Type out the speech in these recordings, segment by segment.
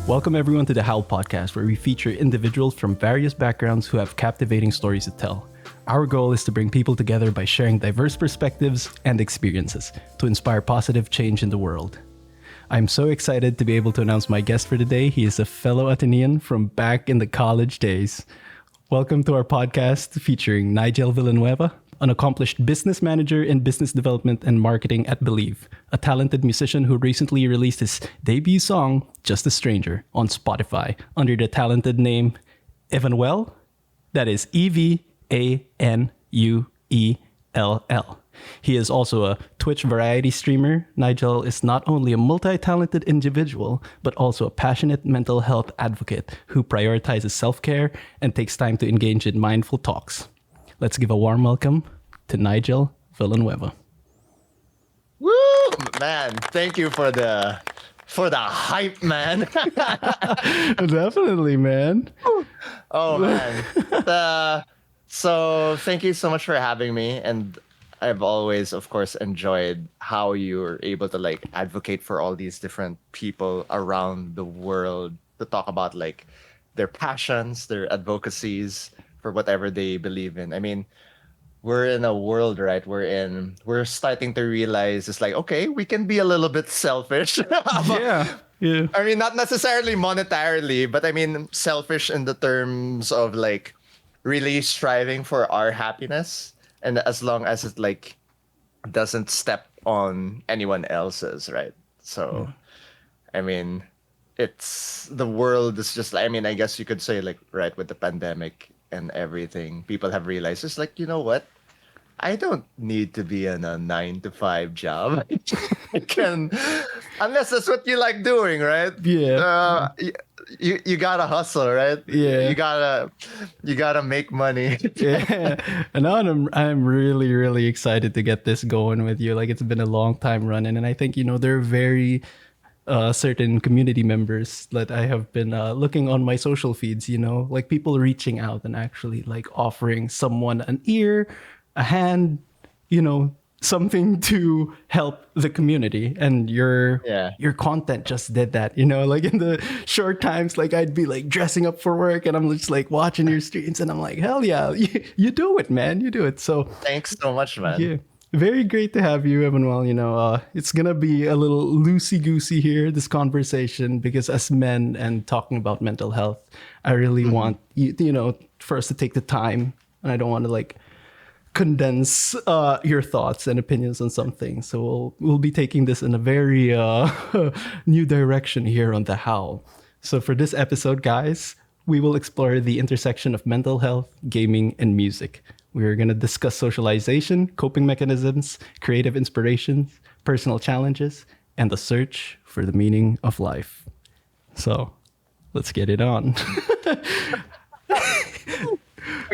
Welcome everyone to the Howl Podcast, where we feature individuals from various backgrounds who have captivating stories to tell. Our goal is to bring people together by sharing diverse perspectives and experiences to inspire positive change in the world. I'm so excited to be able to announce my guest for today. He is a fellow Atenean from back in the college days. Welcome to our podcast featuring Nigel Villanueva, an accomplished business manager in business development and marketing at Believe, a talented musician who recently released his debut song, Just a Stranger, on Spotify under the talented name Evanuel. That is Evanuell. He is also a Twitch variety streamer. Nigel is not only a multi-talented individual, but also a passionate mental health advocate who prioritizes self-care and takes time to engage in mindful talks. Let's give a warm welcome to Nigel Villanueva. Woo! Man, thank you for the hype, man. Definitely, man. Oh, man. So thank you so much for having me. And I've always, of course, enjoyed how you're able to like advocate for all these different people around the world to talk about like their passions, their advocacies for whatever they believe in. I mean, we're in a world, right? We're starting to realize it's like, okay, we can be a little bit selfish. Yeah. I mean, not necessarily monetarily, but I mean selfish in the terms of like really striving for our happiness. And as long as it like doesn't step on anyone else's, right? So, I mean, it's the world is just, I mean, I guess you could say like, right, with the pandemic and everything, people have realized it's like, you know what? I don't need to be in a 9-to-5 job. I can, unless that's what you like doing, right? Yeah. You gotta hustle, right? Yeah. You gotta make money. Yeah. And now I'm really, really excited to get this going with you. Like, it's been a long time running. And I think, there are very certain community members that I have been looking on my social feeds, like people reaching out and actually like offering someone an ear, a hand, something to help the community. And your content just did that, like in the short times, like I'd be like dressing up for work and I'm just like watching your streams and I'm like, hell yeah, you do it, man. You do it. So thanks so much, man. Yeah. Very great to have you, Emmanuel. It's going to be a little loosey-goosey here, this conversation, because as men and talking about mental health, I really want you, for us to take the time, and I don't want to like condense your thoughts and opinions on something. So we'll be taking this in a very new direction here on The Howl. So for this episode, guys, we will explore the intersection of mental health, gaming, and music. We're going to discuss socialization, coping mechanisms, creative inspirations, personal challenges, and the search for the meaning of life. So, let's get it on.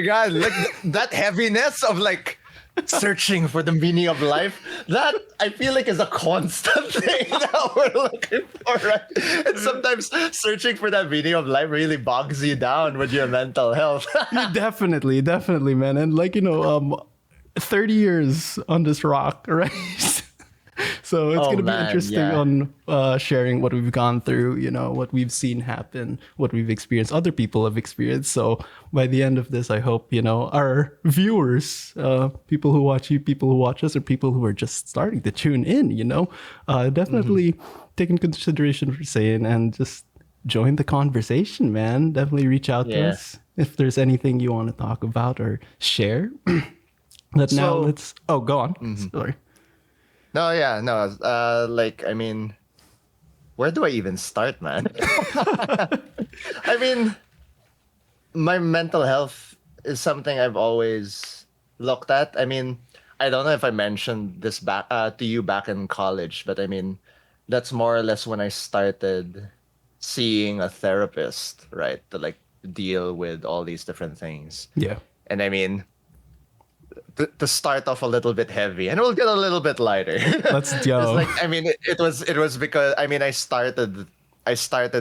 God, like that heaviness of like searching for the meaning of life, that I feel like is a constant thing that we're looking for, right? And sometimes searching for that meaning of life really bogs you down with your mental health. Definitely, man. And like, 30 years on this rock, right? So it's going to be interesting on sharing what we've gone through, what we've seen happen, what we've experienced, other people have experienced. So by the end of this, I hope, our viewers, people who watch you, people who watch us, or people who are just starting to tune in, definitely take in consideration for saying and just join the conversation, man. Definitely reach out to us if there's anything you want to talk about or share. Go on. Sorry. Like, I mean, where do I even start, man? I mean, my mental health is something I've always looked at. I mean, I don't know if I mentioned this back to you back in college, but I mean, that's more or less when I started seeing a therapist, right? To like deal with all these different things. Yeah. And I mean, to start off a little bit heavy, and we'll get a little bit lighter. Let's go. It's like, I mean, it was because I mean I started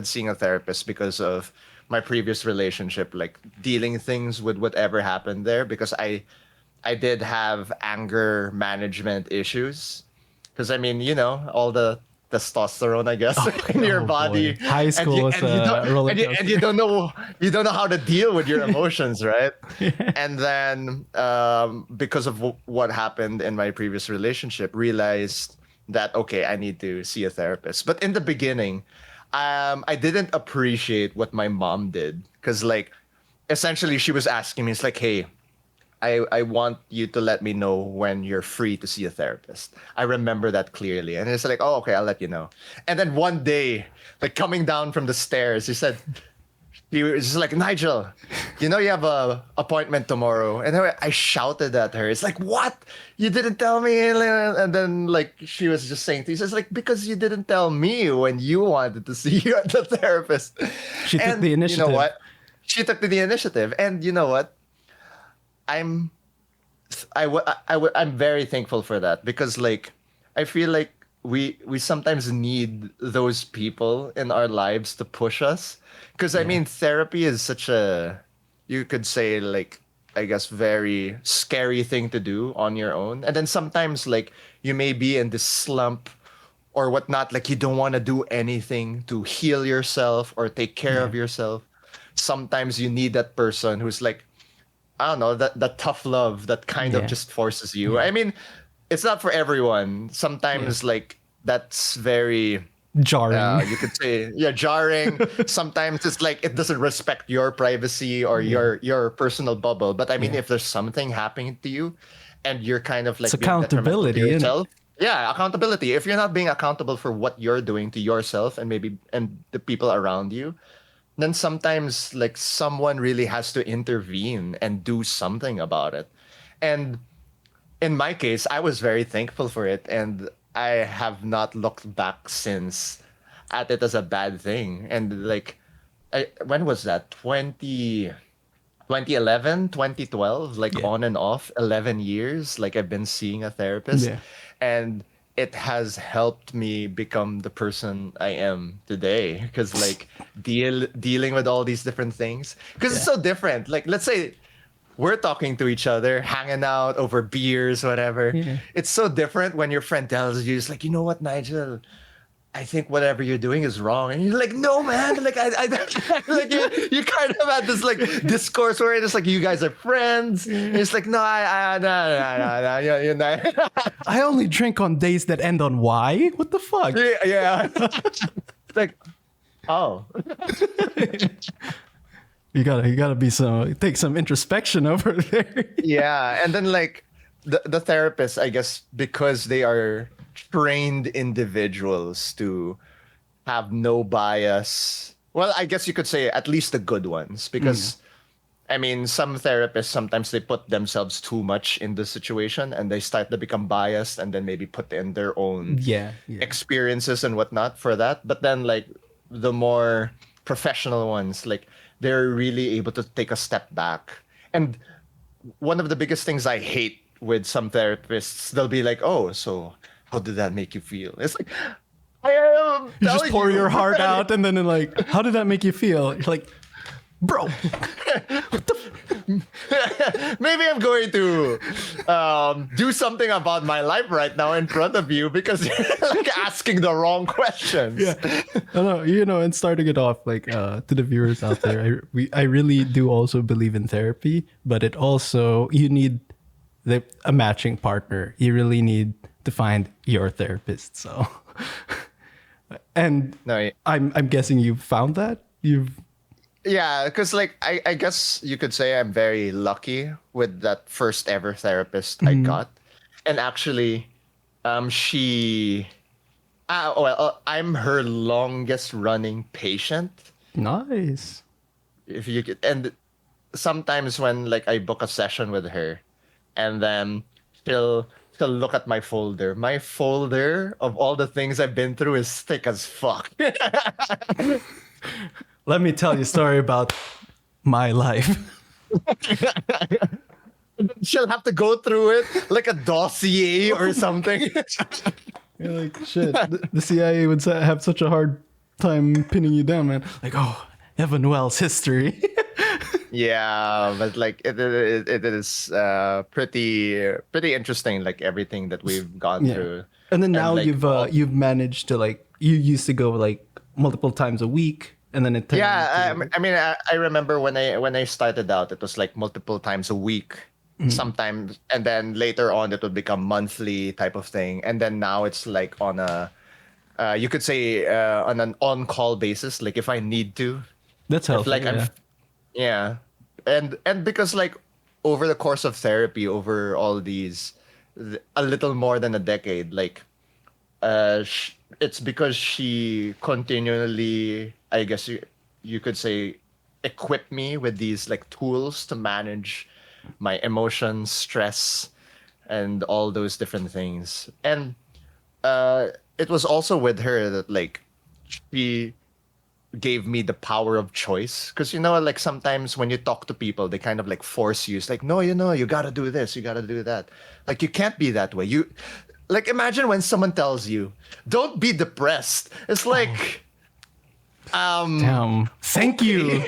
seeing a therapist because of my previous relationship, like dealing things with whatever happened there, because I did have anger management issues, because I mean, all the testosterone, I guess, in your body. Boy. High school you, was and you don't, a roller and coaster. you don't know how to deal with your emotions, right? And then because of what happened in my previous relationship, realized that okay, I need to see a therapist. But in the beginning, I didn't appreciate what my mom did because like essentially she was asking me, it's like, hey, I want you to let me know when you're free to see a therapist. I remember that clearly. And it's like, oh, okay, I'll let you know. And then one day, like coming down from the stairs, he was just like, Nigel, you know you have a appointment tomorrow. And then I shouted at her. It's like, what? You didn't tell me? And then like she was just saying things. It's like, because you didn't tell me when you wanted to see you at the therapist. She took the initiative. You know what? She took the initiative. And you know what? I'm I'm very thankful for that because like I feel like we sometimes need those people in our lives to push us because I mean therapy is such a, you could say like, I guess very scary thing to do on your own, and then sometimes like you may be in this slump or whatnot, like you don't want to do anything to heal yourself or take care of yourself. Sometimes you need that person who's like, I don't know, that tough love that kind of just forces you. I mean, it's not for everyone. Sometimes like that's very Jarring. you could say jarring. Sometimes it's like it doesn't respect your privacy or your personal bubble. But I mean, if there's something happening to you and you're kind of like It's being detrimental to accountability, isn't it? yourself. Yeah, accountability. If you're not being accountable for what you're doing to yourself and maybe and the people around you, then sometimes like someone really has to intervene and do something about it. And in my case, I was very thankful for it, and I have not looked back since at it as a bad thing. And like, when was that? 2011, 2012, like on and off, 11 years. Like I've been seeing a therapist, Yeah. and it has helped me become the person I am today. Because like dealing with all these different things, because it's so different. Like let's say we're talking to each other, hanging out over beers, whatever. Yeah. It's so different when your friend tells you, it's like, you know what, Nigel, I think whatever you're doing is wrong. And you're like, no, man. Like, I like you kind of had this like discourse where it's like, you guys are friends. And it's like, no, no, you're not. I only drink on days that end on Y. What the fuck? Yeah. It's like, oh. You gotta be take some introspection over there. Yeah. And then like the therapists, I guess, because they are trained individuals to have no bias. Well, I guess you could say at least the good ones, because I mean, some therapists sometimes they put themselves too much in the situation and they start to become biased and then maybe put in their own experiences and whatnot for that. But then like the more professional ones, like they're really able to take a step back. And one of the biggest things I hate with some therapists, they'll be like, oh, so how did that make you feel? It's like, I am You just telling pour you, your heart man. out, and then like, how did that make you feel? You're like, bro. Maybe I'm going to do something about my life right now in front of you because you're like asking the wrong questions. Yeah, no, and starting it off like to the viewers out there, I really do also believe in therapy, but it also you need a matching partner. You really need to find your therapist. So, and No, I'm guessing you found that yeah, because like I guess you could say I'm very lucky with that first ever therapist I got, and actually, she, I'm her longest running patient. nice. If you could, and sometimes when like I book a session with her, and then she'll look at my folder. My folder of all the things I've been through is thick as fuck. Let me tell you a story about my life. She'll have to go through it like a dossier or something. You're like, shit, the CIA would have such a hard time pinning you down, man. Like, oh, Evan Wells' history. Yeah, but like it is pretty interesting, like everything that we've gone through. And then now like, you've managed to like you used to go like multiple times a week, and then it turned yeah, into, I mean, I remember when I started out, it was like multiple times a week, sometimes, and then later on it would become monthly type of thing, and then now it's like on a, you could say on an on-call basis, like if I need to, that's if healthy. like I'm, Yeah. yeah, and because like over the course of therapy, over all these, a little more than a decade, like it's because she continually, I guess you could say, equip me with these like tools to manage my emotions, stress, and all those different things. And it was also with her that like she gave me the power of choice, because like sometimes when you talk to people, they kind of like force you. It's like, no, you gotta do this, you gotta do that. Like, you can't be that way. You like, imagine when someone tells you don't be depressed. It's like, Thank you.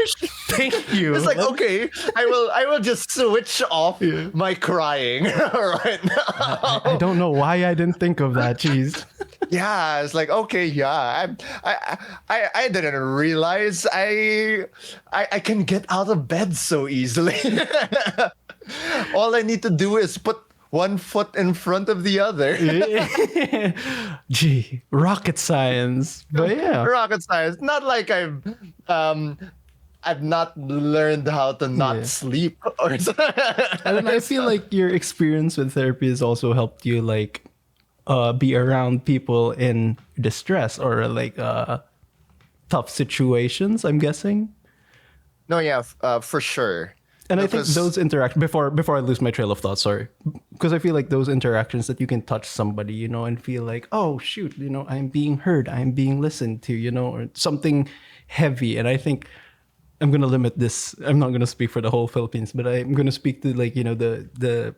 Thank you. it's like, okay, I will just switch off my crying right now. I don't know why I didn't think of that. Jeez. Yeah, it's like, okay, yeah, I didn't realize I can get out of bed so easily. All I need to do is put one foot in front of the other. Gee, rocket science. But yeah. Rocket science. Not like I've not learned how to not Yeah. sleep or something. And then I feel like your experience with therapy has also helped you like be around people in distress or like tough situations, I'm guessing. No, yeah, for sure. And I think Because- those interactions, before I lose my trail of thought, sorry, because I feel like those interactions that you can touch somebody, and feel like, oh shoot, I'm being heard, I'm being listened to, or something heavy. And I think I'm gonna limit this. I'm not gonna speak for the whole Philippines, but I'm gonna speak to like the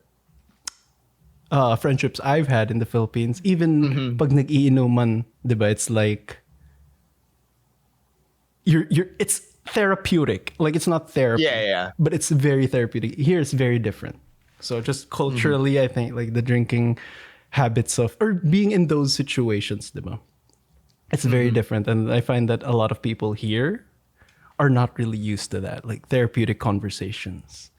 friendships I've had in the Philippines. Even pag nag-iinuman, diba? It's like it's therapeutic. Like, it's not therapy. Yeah. But it's very therapeutic. Here it's very different. So just culturally, I think like the drinking habits or being in those situations, diba? It's very different. And I find that a lot of people here are not really used to that, like therapeutic conversations.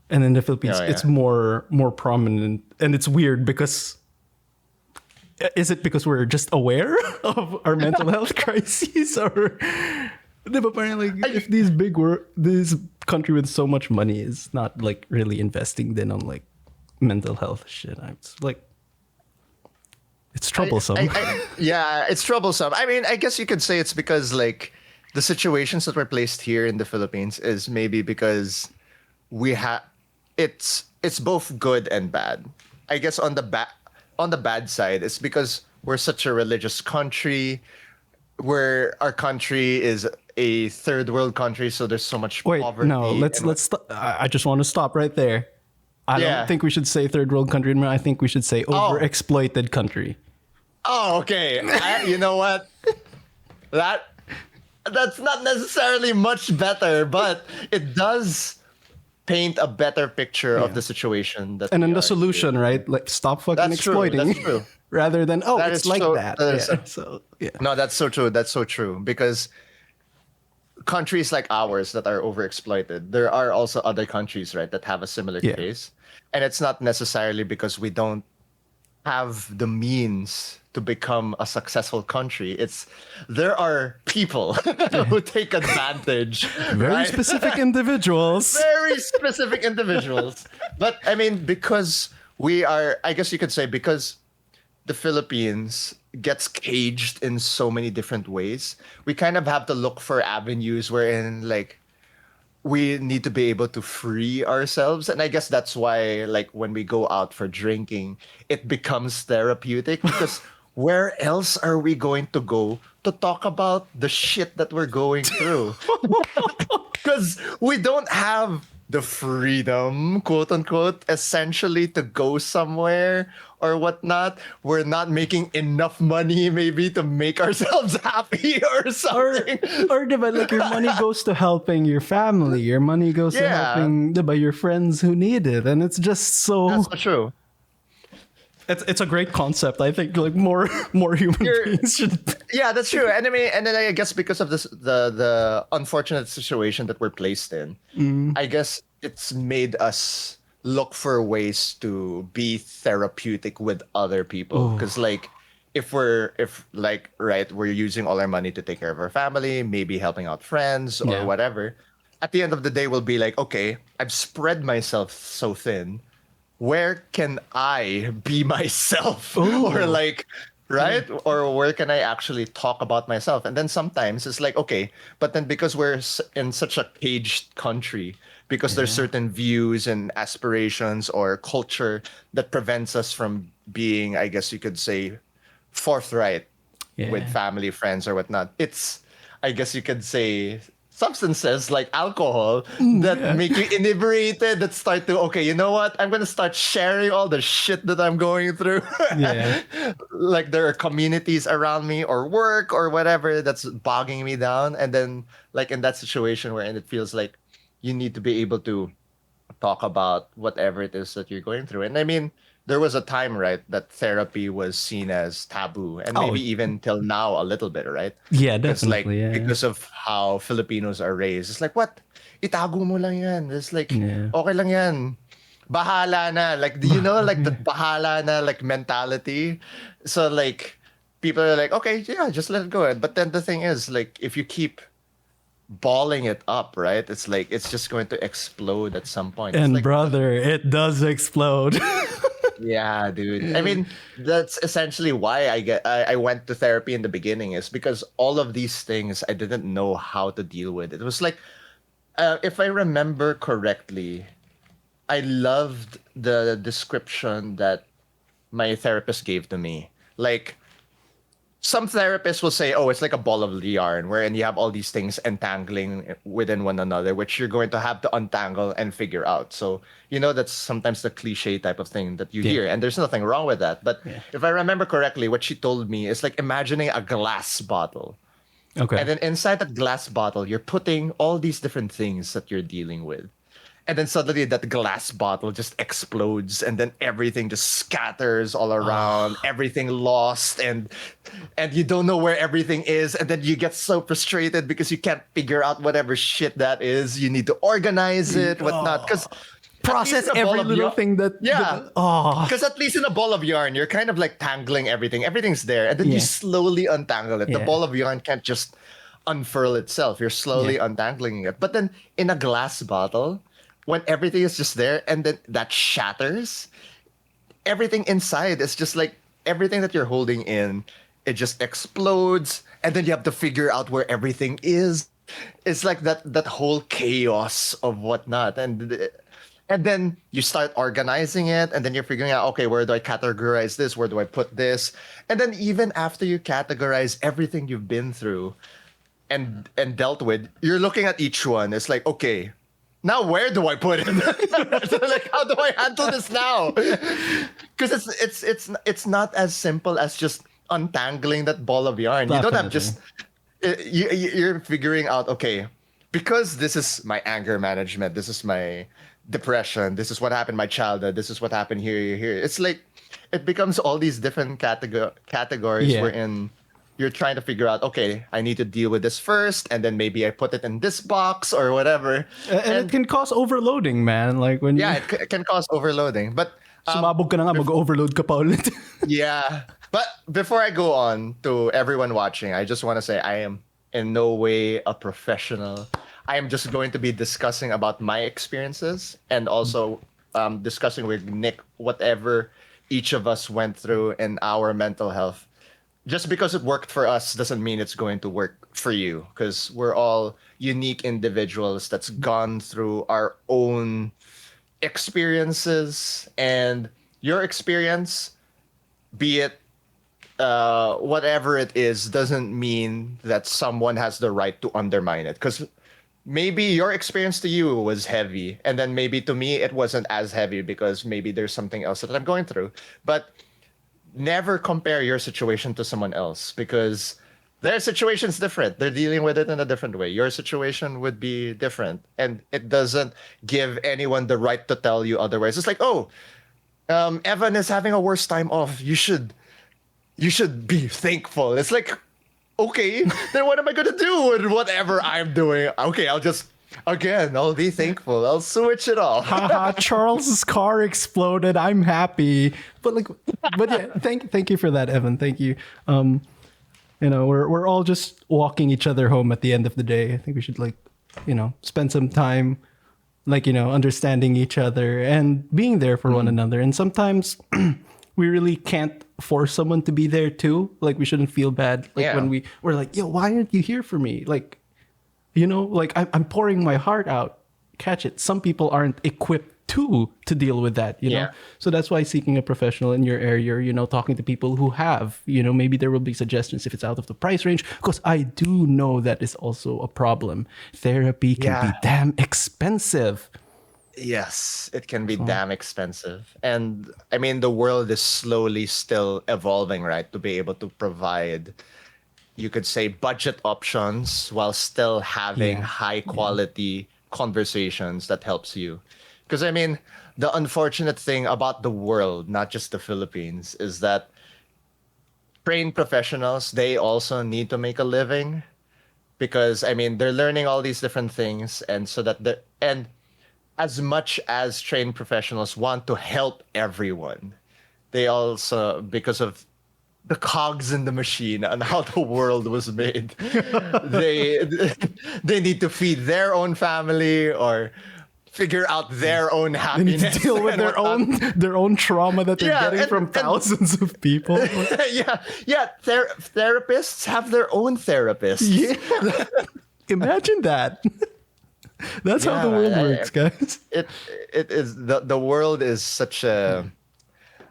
And in the Philippines, Yeah. it's more prominent. And it's weird because is it because we're just aware of our mental health crises, or diba, parang like if this country with so much money is not like really investing then on like mental health shit, it's like it's troublesome. Yeah, it's troublesome. I mean, I guess you could say it's because like the situations that were placed here in the Philippines is maybe because we have it's both good and bad. I guess on the bad side, it's because we're such a religious country, where our country is a third world country, so there's so much Wait, poverty. no, let's I just want to stop right there. I Yeah. don't think we should say third world country anymore. I think we should say overexploited country. Oh, okay. You know what? That's not necessarily much better, but it does paint a better picture of the situation. And then we the are solution, right? Like, stop fucking That's true, exploiting. that's true. Rather than, That it's is like so- that. that is Yeah. so- So, yeah. No, that's so true. That's so true. Because countries like ours that are overexploited, there are also other countries, right, that have a similar Yeah. case. And it's not necessarily because we don't have the means to become a successful country. It's there are people who take advantage. Very right? specific individuals. Very specific individuals. But I mean, because we are, I guess you could say, because the Philippines gets caged in so many different ways, we kind of have to look for avenues wherein like we need to be able to free ourselves. And I guess that's why like when we go out for drinking, it becomes therapeutic, because where else are we going to go to talk about the shit that we're going through? Because we don't have the freedom, quote unquote, essentially to go somewhere or whatnot. We're not making enough money maybe to make ourselves happy or something. Or diba, like, your money goes to helping your family. Your money goes to Yeah. helping diba, your friends who need it. And it's just so... That's not true. It's a great concept. I think like more human beings should. Yeah, that's true. And I mean, and then I guess because of this, the unfortunate situation that we're placed in, I guess it's made us look for ways to be therapeutic with other people. Because like, if like right, we're using all our money to take care of our family, maybe helping out friends or Yeah. whatever. At the end of the day, we'll be like, okay, I've spread myself so thin. Where can I be myself? Or like, right? Or where can I actually talk about myself? And then sometimes it's like, okay, but then because we're in such a caged country, because there's certain views and aspirations or culture that prevents us from being, I guess you could say, forthright with family, friends, or whatnot. It's, I guess you could say, substances like alcohol that make you inebriated, that start to, okay, you know what? I'm going to start sharing all the shit that I'm going through. Yeah. Like there are communities around me or work or whatever that's bogging me down. And then like in that situation wherein it feels like you need to be able to talk about whatever it is that you're going through. And I mean, there was a time, right, that therapy was seen as taboo, and maybe even till now a little bit, right? Yeah, Because like definitely. Yeah. because of how Filipinos are raised, it's like what? Itago mo lang yan. It's like Yeah. okay lang yan. Bahala na. Like do you know like the bahala na like mentality? So like people are like, okay, yeah, just let it go. But then the thing is, like, if you keep balling it up, right? It's like it's just going to explode at some point. It's And like, brother, it does explode. yeah, dude. I mean, that's essentially why I went to therapy in the beginning, is because all of these things I didn't know how to deal with. It was like, if I remember correctly, I loved the description that my therapist gave to me. Like, some therapists will say, oh, it's like a ball of yarn wherein you have all these things entangling within one another, which you're going to have to untangle and figure out. So, you know, that's sometimes the cliche type of thing that you hear. And there's nothing wrong with that. But if I remember correctly, what she told me is like imagining a glass bottle. Okay. And then inside that glass bottle, you're putting all these different things that you're dealing with. And then suddenly that glass bottle just explodes, and then everything just scatters all around, everything lost, and you don't know where everything is, and then you get so frustrated because you can't figure out whatever shit that is. You need to organize it, whatnot, because Process every little thing that. yeah. Because at least in a ball of yarn, you're kind of like tangling everything. Everything's there. And then you slowly untangle it. The ball of yarn can't just unfurl itself. You're slowly untangling it. But then in a glass bottle, when everything is just there and then that shatters, everything inside is just like everything that you're holding in, it just explodes. And then you have to figure out where everything is. It's like that whole chaos of whatnot. And then you start organizing it, and then you're figuring out, okay, where do I categorize this? Where do I put this? And then even after you categorize everything you've been through and dealt with, you're looking at each one. It's like, okay, now where do I put it? So like, how do I handle this now? Because it's not as simple as just untangling that ball of yarn. You don't have just you're figuring out, okay, because this is my anger management, this is my depression, this is what happened in my childhood, this is what happened here. It's like it becomes all these different categories wherein you're trying to figure out, okay, I need to deal with this first, and then maybe I put it in this box or whatever. And it can cause overloading, man. Like when it can cause overloading. But sumabog ka na nga, mag-overload ka pa ulit. yeah. But before I go on to everyone watching, I just want to say I am in no way a professional. I am just going to be discussing about my experiences and also discussing with Nick whatever each of us went through in our mental health. Just because it worked for us doesn't mean it's going to work for you, because we're all unique individuals that's gone through our own experiences, and your experience, be it whatever it is, doesn't mean that someone has the right to undermine it. Because maybe your experience to you was heavy, and then maybe to me it wasn't as heavy because maybe there's something else that I'm going through. But never compare your situation to someone else, because their situation's different. They're dealing with it in a different way. Your situation would be different, and it doesn't give anyone the right to tell you otherwise. It's like, oh, Evan is having a worse time off. You should be thankful. It's like, okay, then what am I gonna do with whatever I'm doing? Okay, I'll be thankful. I'll switch it off. Haha, Charles's car exploded. I'm happy. But yeah, thank you for that, Evan. Thank you. We're all just walking each other home at the end of the day. I think we should spend some time understanding each other and being there for one another. And sometimes we really can't force someone to be there too. Like, we shouldn't feel bad. When we're like, yo, why aren't you here for me? I'm pouring my heart out. Catch it. Some people aren't equipped to deal with that, you know? So that's why seeking a professional in your area, talking to people who have, maybe there will be suggestions if it's out of the price range. Because I do know that is also a problem. Therapy can be damn expensive. Yes, it can be damn expensive. And I mean, the world is slowly still evolving, right? To be able to provide, you could say, budget options while still having high quality conversations that helps you. Because I mean, the unfortunate thing about the world, not just the Philippines, is that trained professionals, they also need to make a living, because I mean, they're learning all these different things, and so that and as much as trained professionals want to help everyone, they also, because of the cogs in the machine and how the world was made, they they need to feed their own family or figure out their own They happiness. need to deal with their own trauma that they're getting from thousands of people. Therapists have their own therapists. Yeah. Imagine that. That's how the world works, guys. It is the world is such a.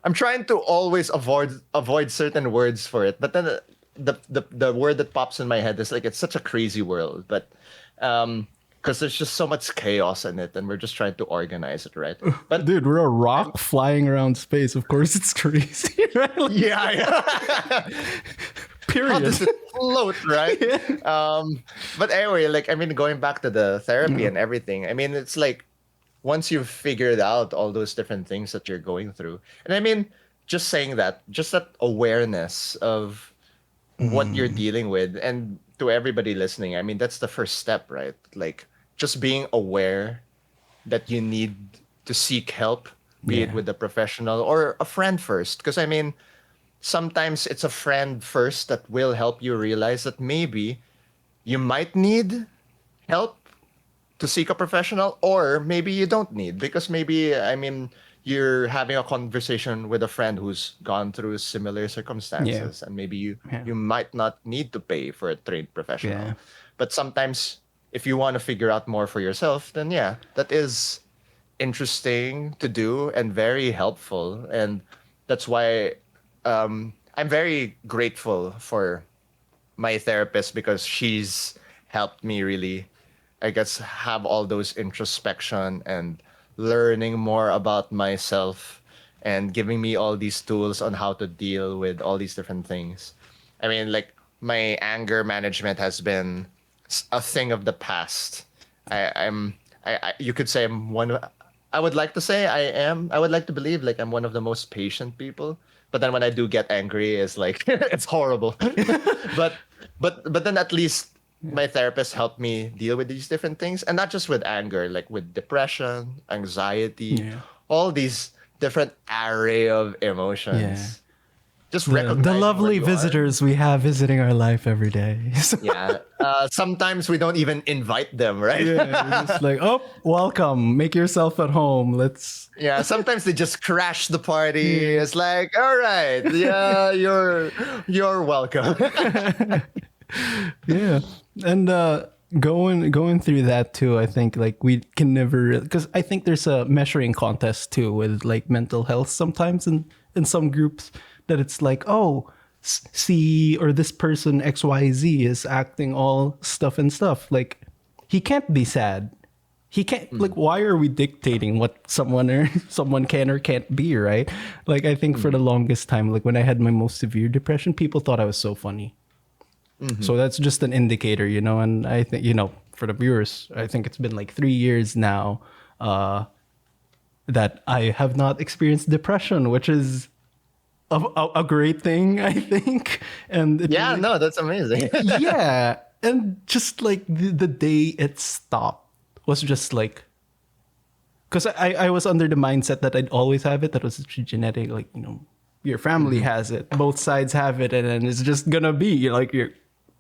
I'm trying to always avoid certain words for it, but then the word that pops in my head is like, it's such a crazy world, but because there's just so much chaos in it, and we're just trying to organize it, right? But dude, we're a rock flying around space. Of course, it's crazy, right? Like, yeah. period. How does it float, right? But anyway, like, I mean, going back to the therapy and everything, I mean, it's like, once you've figured out all those different things that you're going through, and I mean, just saying that, just that awareness of what you're dealing with, and to everybody listening, I mean, that's the first step, right? Like, just being aware that you need to seek help, be it with a professional or a friend first. Because I mean, sometimes it's a friend first that will help you realize that maybe you might need help to seek a professional, or maybe you don't need, because maybe, I mean, you're having a conversation with a friend who's gone through similar circumstances, and maybe you might not need to pay for a trained professional. But sometimes if you want to figure out more for yourself, then that is interesting to do and very helpful. And that's why I'm very grateful for my therapist, because she's helped me really, I guess, have all those introspection and learning more about myself, and giving me all these tools on how to deal with all these different things. I mean, like, my anger management has been a thing of the past. You could say I'm one. I would like to say I would like to believe like I'm one of the most patient people. But then when I do get angry, it's like it's horrible. but then at least my therapist helped me deal with these different things, and not just with anger, like with depression, anxiety, all these different array of emotions. Yeah. Just The recognize lovely where you are. visitors we have visiting our life every day. So, Yeah. Sometimes we don't even invite them, right? yeah, it's just like, oh, welcome. Make yourself at home. Let's. Yeah, sometimes they just crash the party. It's like, all right, yeah, you're welcome. Yeah, and going through that too, I think like we can never, because I think there's a measuring contest too with like mental health sometimes in some groups, that it's like, oh, see, or this person XYZ is acting all stuff and stuff, like he can't be sad. He can't, like, why are we dictating what someone can or can't be, right? Like, I think for the longest time, like when I had my most severe depression, people thought I was so funny. So that's just an indicator, you know. And I think, you know, for the viewers, I think it's been like 3 years now. that I have not experienced depression, which is a great thing, I think. And it Yeah, really- no, that's amazing. yeah, and just like the day it stopped was just like, because I was under the mindset that I'd always have it, that was genetic, like, you know, your family has it, both sides have it, and then it's just gonna be like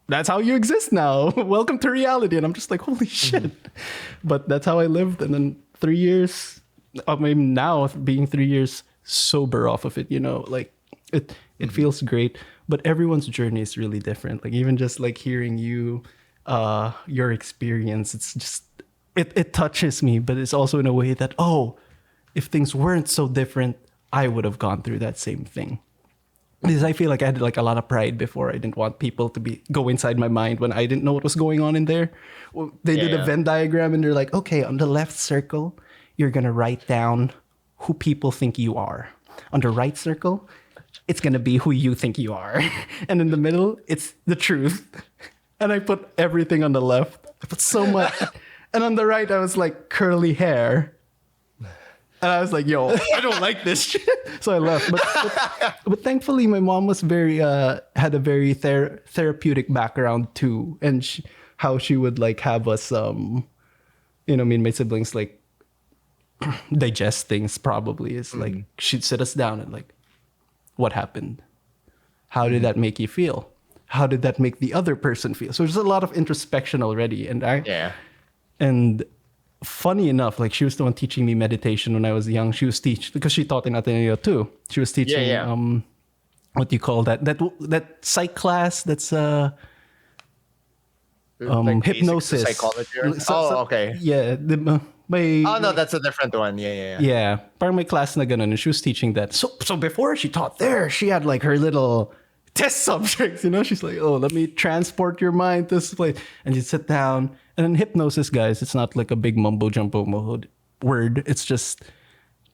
that's how you exist now. Welcome to reality. And I'm just like, holy shit. But that's how I lived. And then 3 years, I mean, now being 3 years sober off of it, you know, like it feels great. But everyone's journey is really different. Like even just like hearing your experience, it's just, it touches me, but it's also in a way that, oh, if things weren't so different, I would have gone through that same thing. Because I feel like I had like a lot of pride before. I didn't want people to go inside my mind when I didn't know what was going on in there. Well, they did a Venn diagram and they're like, okay, on the left circle, you're going to write down who people think you are. On the right circle, it's going to be who you think you are. And in the middle, it's the truth. And I put everything on the left. I put so much. And on the right, I was like curly hair. And I was like, yo, I don't like this shit. So I left. But thankfully, my mom was had a very therapeutic background too. And how she would like have us, me and my siblings like digest things probably is like, she'd sit us down and like, what happened? How did that make you feel? How did that make the other person feel? So there's a lot of introspection already. And funny enough, like she was the one teaching me meditation when I was young. She was because she taught in Ateneo too. She was teaching what do you call that psych class that's like hypnosis, psychology. Okay. Yeah, no, that's a different one. Yeah, parang may class na ganun, and she was teaching that. So before she taught there, she had like her little test subjects, you know. She's like, oh, let me transport your mind to this place, and you sit down. And in hypnosis, guys, it's not like a big mumbo jumbo word. It's just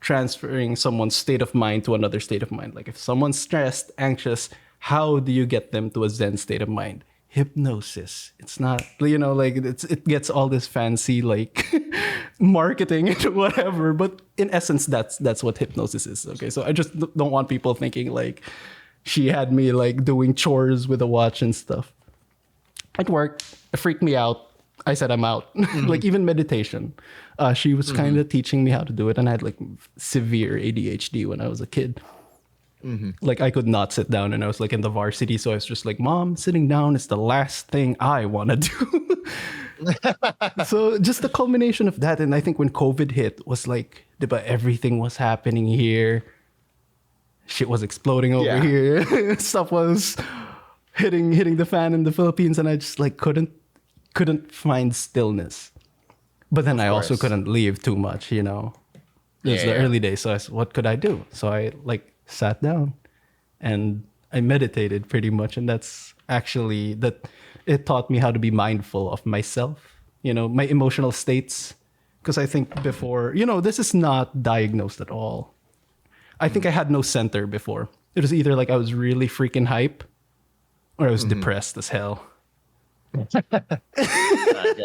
transferring someone's state of mind to another state of mind. Like if someone's stressed, anxious, how do you get them to a Zen state of mind? Hypnosis. It's not, you know, like it gets all this fancy like marketing and whatever. But in essence, that's what hypnosis is. Okay, so I just don't want people thinking like she had me like doing chores with a watch and stuff. It worked. It freaked me out. I said I'm out. Like even meditation. She was kind of teaching me how to do it. And I had like severe ADHD when I was a kid. Like I could not sit down and I was like in the varsity. So I was just like, Mom, sitting down is the last thing I want to do. So just the culmination of that. And I think when COVID hit was like, everything was happening here. Shit was exploding over here. Stuff was hitting the fan in the Philippines. And I just like couldn't find stillness. But then I also couldn't leave too much, you know. It was the early days, so what could I do? So I like sat down and I meditated pretty much, and that's actually that it taught me how to be mindful of myself, you know, my emotional states. Because I think before, you know, this is not diagnosed at all. I think I had no center before. It was either like I was really freaking hype or I was depressed as hell. I get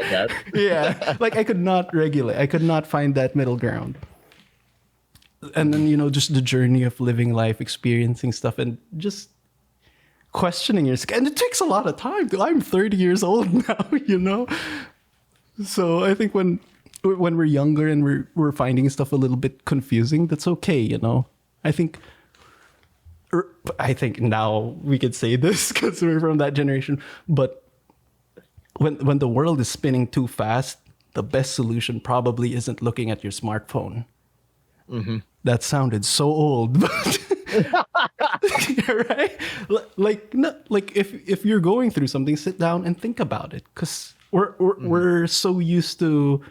that. Yeah, like I could not regulate. I could not find that middle ground. And then, you know, just the journey of living life, experiencing stuff, and just questioning yourself. And it takes a lot of time. I'm 30 years old now, you know? So I think when we're younger and we're finding stuff a little bit confusing, that's okay, you know? I think now we could say this because we're from that generation, but when the world is spinning too fast, the best solution probably isn't looking at your smartphone. That sounded so old, but right? Like if you're going through something, sit down and think about it, because we're so used to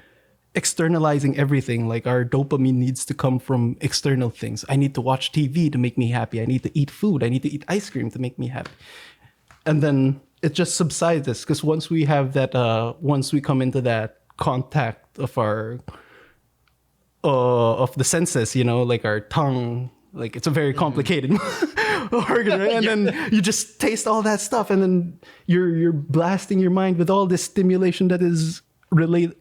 externalizing everything. Like our dopamine needs to come from external things. I need to watch TV to make me happy. I need to eat food. I need to eat ice cream to make me happy. And then it just subsides us, because once we have that, once we come into that contact of our, of the senses, you know, like our tongue, like it's a very complicated organ, right? And then you just taste all that stuff, and then you're blasting your mind with all this stimulation that is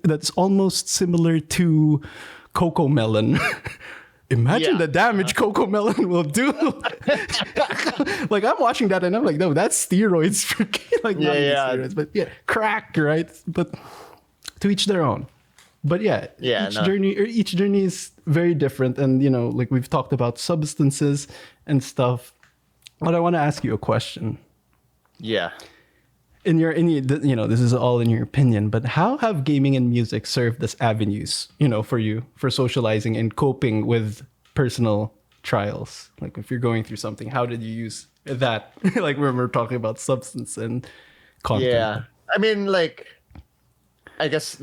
that's almost similar to Coco Melon. Imagine Yeah. the damage Coco Melon will do. Like I'm watching that and I'm like, no, that's steroids for like not even Yeah. steroids, but yeah, crack, right? But to each their own. But yeah, Yeah, each no. journey is very different, and like we've talked about substances and stuff. But I want to ask you a question. Yeah. This is all in your opinion, but how have gaming and music served as avenues, for you for socializing and coping with personal trials? Like if you're going through something, how did you use that? Like when we're talking about substance and content. Yeah. I mean, like, I guess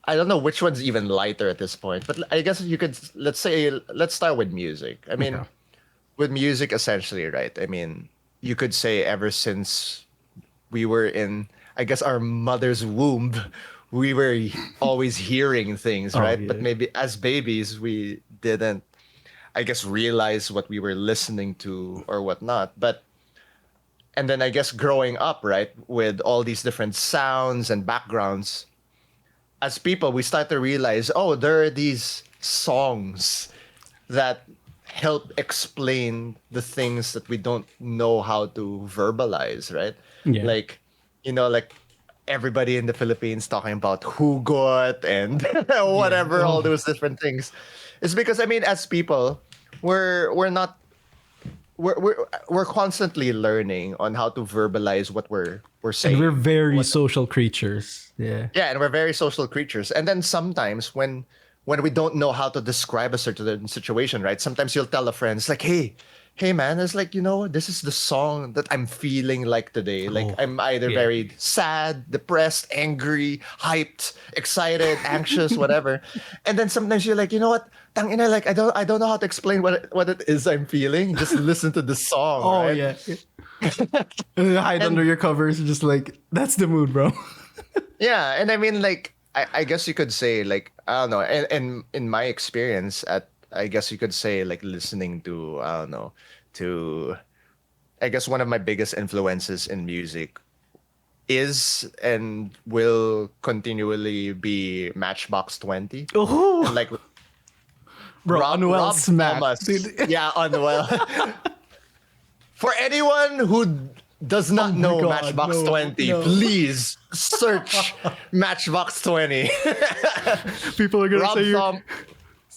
I don't know which one's even lighter at this point, but I guess you could, let's start with music. I mean, Okay. with music, essentially, right? I mean, you could say ever since we were in, I guess, our mother's womb, we were always hearing things, right? yeah. But maybe as babies, we didn't, I guess, realize what we were listening to or whatnot. And then I guess growing up, right, with all these different sounds and backgrounds, as people, we start to realize, oh, there are these songs that help explain the things that we don't know how to verbalize, right? Yeah. Like, like everybody in the Philippines talking about hugot and whatever, all those different things. It's because, I mean, as people, we're not we're constantly learning on how to verbalize what we're saying. And we're very social creatures. Yeah. Yeah, and we're very social creatures. And then sometimes when we don't know how to describe a certain situation, right? Sometimes you'll tell a friend, it's like, hey man, it's like, this is the song that I'm feeling like today. Like I'm either very sad, depressed, angry, hyped, excited, anxious, whatever. And then sometimes you're like, you know what? Tangina, like I don't know how to explain what it is I'm feeling. Just listen to the song. Oh right? yeah. And then hide under your covers, just like that's the mood, bro. Yeah, and I mean, like, I guess you could say, like, I don't know, and in my experience, I guess you could say, like, listening to, I don't know, I guess one of my biggest influences in music is and will continually be Matchbox 20. Oh, And, like, bro, Unwell smack. Thomas. Dude. Yeah, Unwell. For anyone who does not know God, Matchbox no, 20, no. please search Matchbox 20. People are gonna Rob, say you're Thom-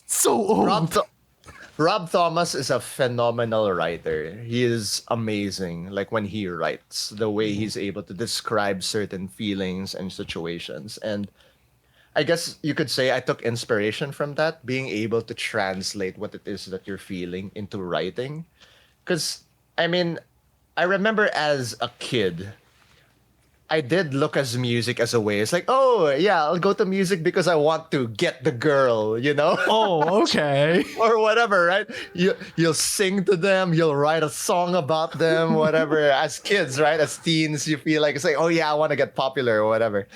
so old. Rob Thomas is a phenomenal writer. He is amazing. Like when he writes, the way he's able to describe certain feelings and situations. And I guess you could say I took inspiration from that, being able to translate what it is that you're feeling into writing. Because, I mean, I remember as a kid, I did look as music as a way. It's like, oh, yeah, I'll go to music because I want to get the girl, Oh, okay. or whatever, right? You'll sing to them, you'll write a song about them, whatever. As kids, right? As teens, you feel like it's like, oh yeah, I want to get popular or whatever.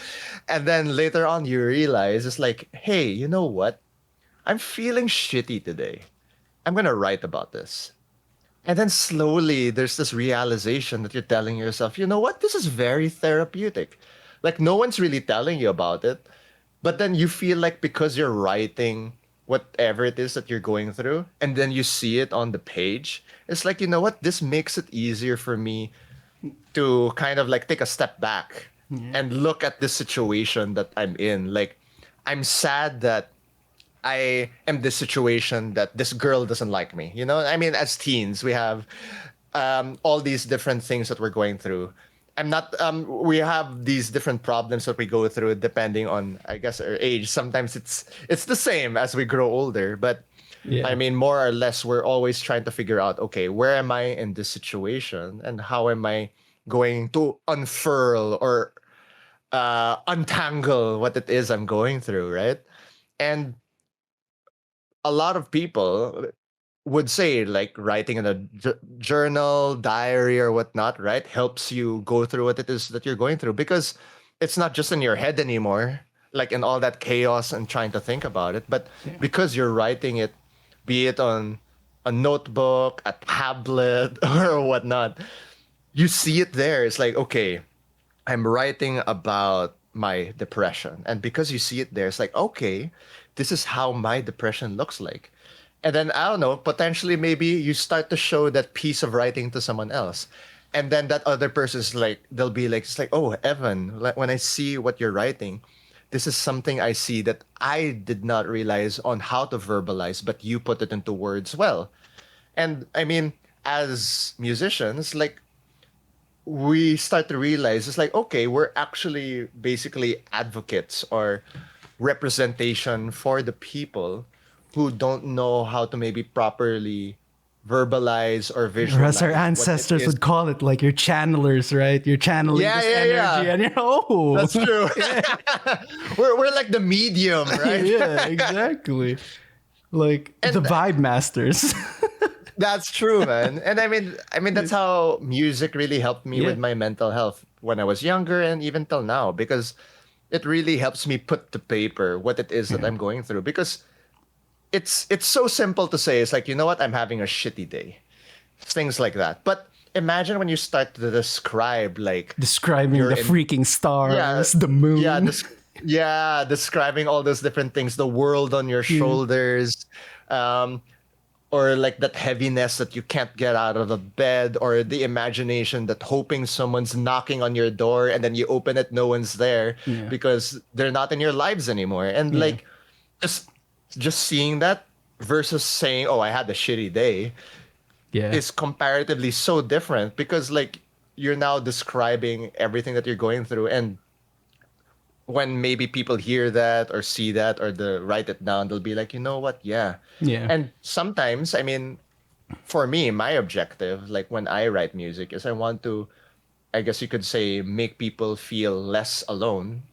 And then later on, you realize it's like, hey, you know what? I'm feeling shitty today. I'm gonna write about this. And then slowly there's this realization that you're telling yourself, you know what? This is very therapeutic. Like no one's really telling you about it. But then you feel like because you're writing whatever it is that you're going through, and then you see it on the page, it's like, you know what? This makes it easier for me to kind of like take a step back and look at this situation that I'm in. Like, I'm sad that I am this situation that this girl doesn't like me. I mean, as teens, we have all these different things that we're going through. We have these different problems that we go through depending on, I guess, our age. Sometimes it's the same as we grow older, but Yeah. I mean, more or less, we're always trying to figure out, okay, where am I in this situation and how am I going to unfurl or untangle what it is I'm going through, right? And a lot of people would say like writing in a journal, diary, or whatnot, right, helps you go through what it is that you're going through because it's not just in your head anymore, like in all that chaos and trying to think about it, but because you're writing it, be it on a notebook, a tablet, or whatnot, you see it there. It's like, okay, I'm writing about my depression. And because you see it there, it's like, okay, this is how my depression looks like. And then I don't know, potentially maybe you start to show that piece of writing to someone else. And then that other person's like, they'll be like, it's like, oh, Evan, like when I see what you're writing, this is something I see that I did not realize on how to verbalize, but you put it into words well. And I mean, as musicians, like we start to realize it's like, okay, we're actually basically advocates or representation for the people who don't know how to maybe properly verbalize or Or as our visualize what it ancestors is. would call it, like you're channelers, right? You're channeling Yeah, this yeah, energy, yeah. and you're oh, That's true. We're like the medium, right? yeah, exactly. Like the And vibe masters. that's true, man. And I mean that's how music really helped me Yeah. with my mental health when I was younger and even till now because it really helps me put to paper what it is that Yeah. I'm going through because it's so simple to say. It's like, you know what? I'm having a shitty day. Things like that. But imagine when you start to describe like Describing you're the in freaking yeah, stars, the moon. yeah, describing all those different things, the world on your shoulders, um, or like that heaviness that you can't get out of the bed, or the imagination that hoping someone's knocking on your door and then you open it, no one's there Yeah. because they're not in your lives anymore. And Yeah. like just just seeing that versus saying, "Oh, I had a shitty day," Yeah. is comparatively so different because like you're now describing everything that you're going through and when maybe people hear that or see that or the write it down, they'll be like, you know what? Yeah. Yeah. And sometimes, I mean, for me, my objective, like when I write music, is I want to, I guess you could say, make people feel less alone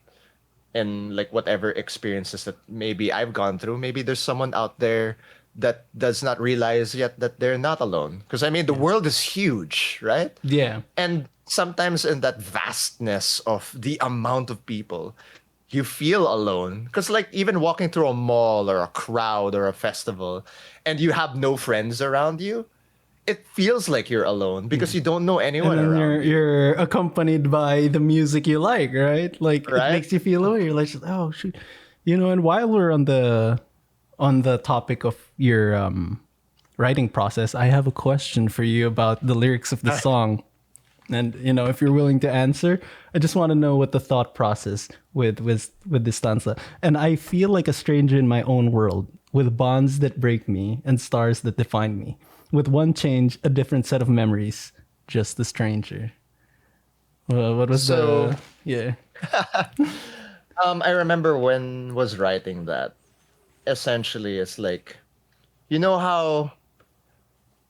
in like whatever experiences that maybe I've gone through. Maybe there's someone out there that does not realize yet that they're not alone. Because I mean, the world is huge, right? Yeah. And sometimes in that vastness of the amount of people, you feel alone. Because, like, even walking through a mall or a crowd or a festival and you have no friends around you, it feels like you're alone because you don't know And anyone then around you, you're accompanied by the music you like, right? Like it right? makes you feel away. You're like, oh shoot, And while we're on the topic of your writing process, I have a question for you about the lyrics of the song. And if you're willing to answer, I just want to know what the thought process with this stanza. And I feel like a stranger in my own world, with bonds that break me and stars that define me. With one change, a different set of memories, just a stranger. What was So, the yeah? I remember when was writing that. Essentially, it's like, you know how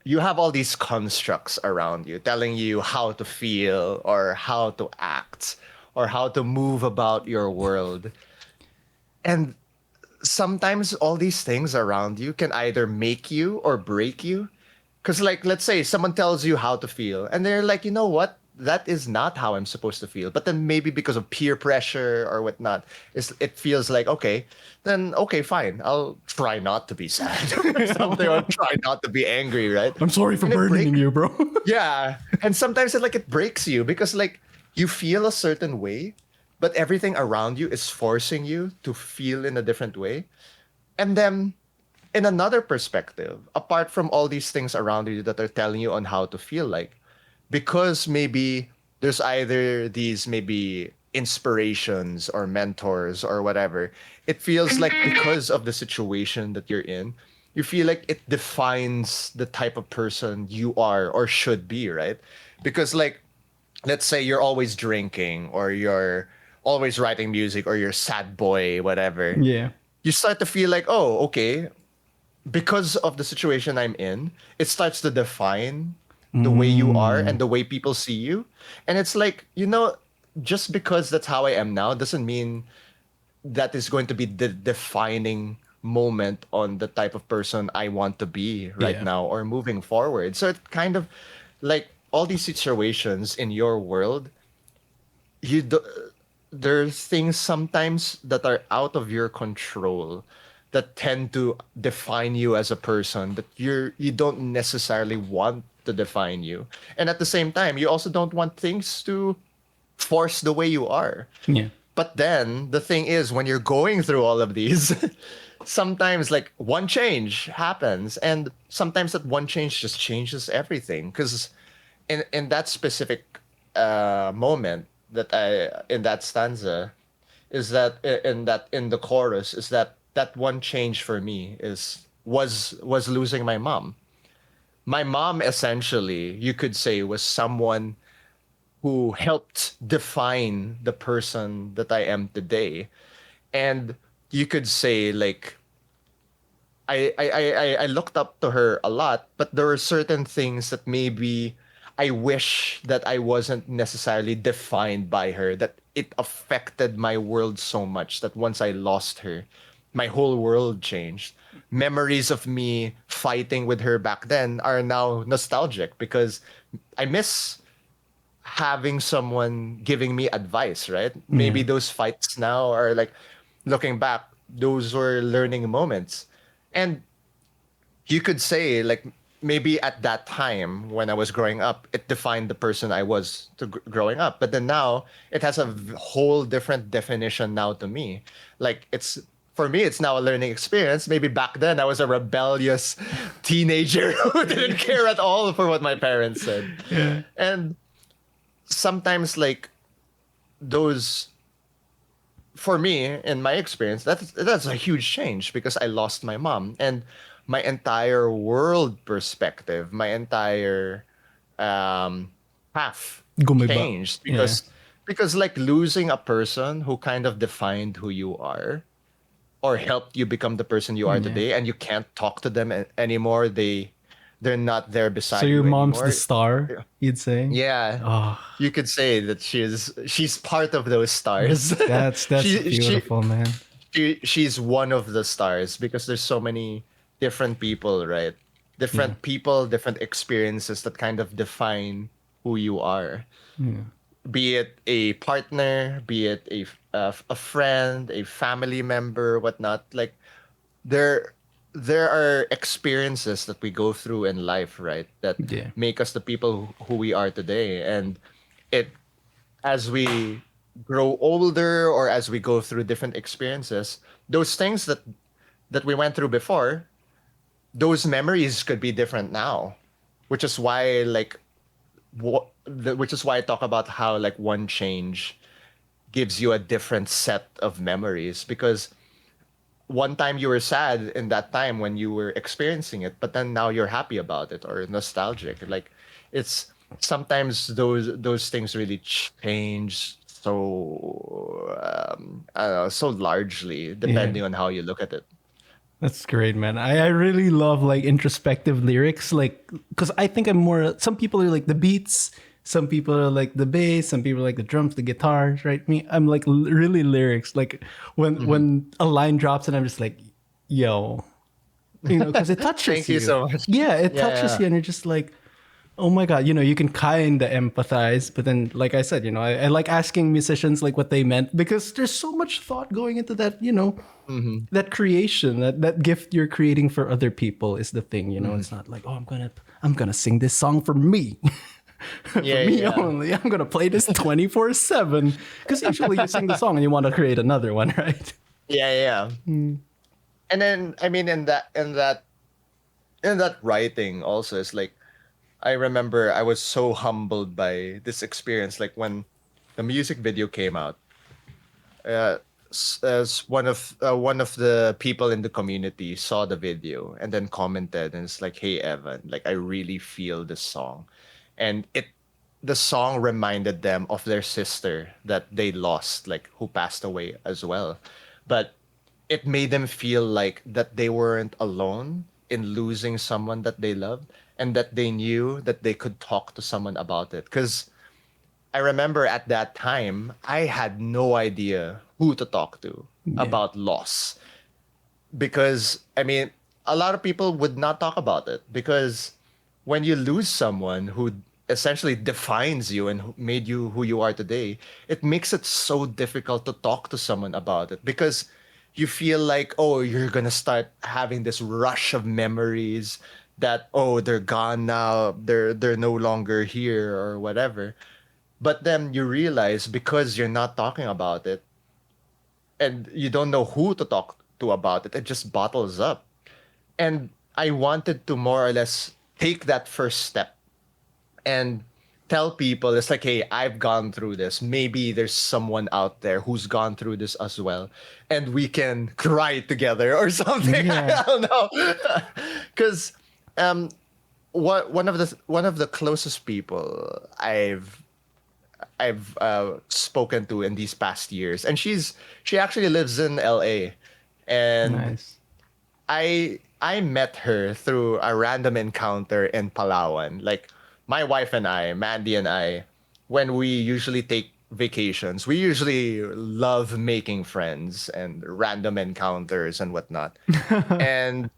you have all these constructs around you telling you how to feel or how to act or how to move about your world. And sometimes all these things around you can either make you or break you. Because, like, let's say someone tells you how to feel, and they're like, you know what? That is not how I'm supposed to feel. But then maybe because of peer pressure or whatnot, it feels like, okay, then, okay, fine. I'll try not to be sad or something, or try not to be angry, right? I'm sorry for And it burdening you, bro. Yeah. And sometimes it breaks you because, like, you feel a certain way, but everything around you is forcing you to feel in a different way. And then in another perspective, apart from all these things around you that are telling you on how to feel like, because maybe there's either these maybe inspirations or mentors or whatever, it feels like because of the situation that you're in, you feel like it defines the type of person you are or should be, right? Because, like, let's say you're always drinking or you're always writing music or you're sad boy, whatever. Yeah. You start to feel like, oh, okay, because of the situation I'm in, it starts to define the way you are and the way people see you. And it's like, just because that's how I am now doesn't mean that is going to be the defining moment on the type of person I want to be right Yeah. now or moving forward. So it kind of like all these situations in your world, you do, there's things sometimes that are out of your control that tend to define you as a person that you don't necessarily want to define you. And at the same time, you also don't want things to force the way you are. Yeah. But then the thing is, when you're going through all of these, sometimes like one change happens, and sometimes that one change just changes everything. Because in that specific moment that I in that stanza is that in the chorus is that one change for me was losing my mom. My mom essentially, you could say, was someone who helped define the person that I am today. And you could say like I looked up to her a lot, but there were certain things that maybe I wish that I wasn't necessarily defined by her, that it affected my world so much that once I lost her, my whole world changed. Memories of me fighting with her back then are now nostalgic because I miss having someone giving me advice, right? Maybe Yeah. those fights now are like looking back, those were learning moments. And you could say like maybe at that time when I was growing up, it defined the person I was growing up. But then now it has a whole different definition now to me. Like it's for me, it's now a learning experience. Maybe back then I was a rebellious teenager who didn't care at all for what my parents said. Yeah. And sometimes like those for me in my experience that's a huge change because I lost my mom and my entire world perspective, my entire path Gumiba. changed Yeah. because like losing a person who kind of defined who you are or helped you become the person you are Yeah. today and you can't talk to them anymore, they're not there So beside your you mom's the anymore. star, you'd say? Yeah, Oh, you could say that she's part of those stars. that's she she beautiful, man. she's one of the stars because there's so many different people, right? Yeah. Different people, different experiences that kind of define who you are. Yeah. Be it a partner, be it a friend, a family member, whatnot. Like there there are experiences that we go through in life, right? That Yeah. make us the people who we are today, and it as we grow older or as we go through different experiences, those things that we went through before, those memories could be different now, which is why like which is why I talk about how like one change gives you a different set of memories because one time you were sad in that time when you were experiencing it, but then now you're happy about it or nostalgic. Like it's sometimes those things really change so I don't know, so largely Yeah. depending on how you look at it. That's great, man. I really love like introspective lyrics, like because I think I'm more. Some people are like the beats, some people are like the bass, some people are like the drums, the guitars. Right? Me, I'm like really lyrics. Like Mhm. when a line drops and I'm just like, yo, because it touches Thank you you. so much. Yeah, it Yeah, touches yeah. you, and you're just like, oh my god, you can kind of empathize, but then like I said, I like asking musicians like what they meant because there's so much thought going into that, Hmm. that creation, that gift you're creating for other people is the thing, Hmm. it's not like, oh, I'm gonna sing this song for me. For Yeah, me yeah. only. I'm gonna play this 24/7 because usually you sing the song and you want to create another one, right? Yeah, yeah. And then I mean in that writing also it's like I remember I was so humbled by this experience. Like when the music video came out, as one of the people in the community saw the video and then commented and it's like, "Hey Evan, like I really feel this song," and the song reminded them of their sister that they lost, like who passed away as well, but it made them feel like that they weren't alone in losing someone that they loved and that they knew that they could talk to someone about it because I remember at that time I had no idea who to talk to Yeah. about loss because I mean a lot of people would not talk about it because when you lose someone who essentially defines you and made you who you are today, it makes it so difficult to talk to someone about it because you feel like, oh, you're gonna start having this rush of memories that, oh, they're gone now, they're no longer here or whatever. But then you realize because you're not talking about it, and you don't know who to talk to about it. It just bottles up. And I wanted to more or less take that first step and tell people it's like, hey, I've gone through this. Maybe there's someone out there who's gone through this as well, and we can cry together or something. Yeah. I don't know, because one of the closest people I've spoken to in these past years, and she actually lives in LA, and Nice. I met her through a random encounter in Palawan. Like my wife and I, Mandy and I, when we usually take vacations, we usually love making friends and random encounters and whatnot. And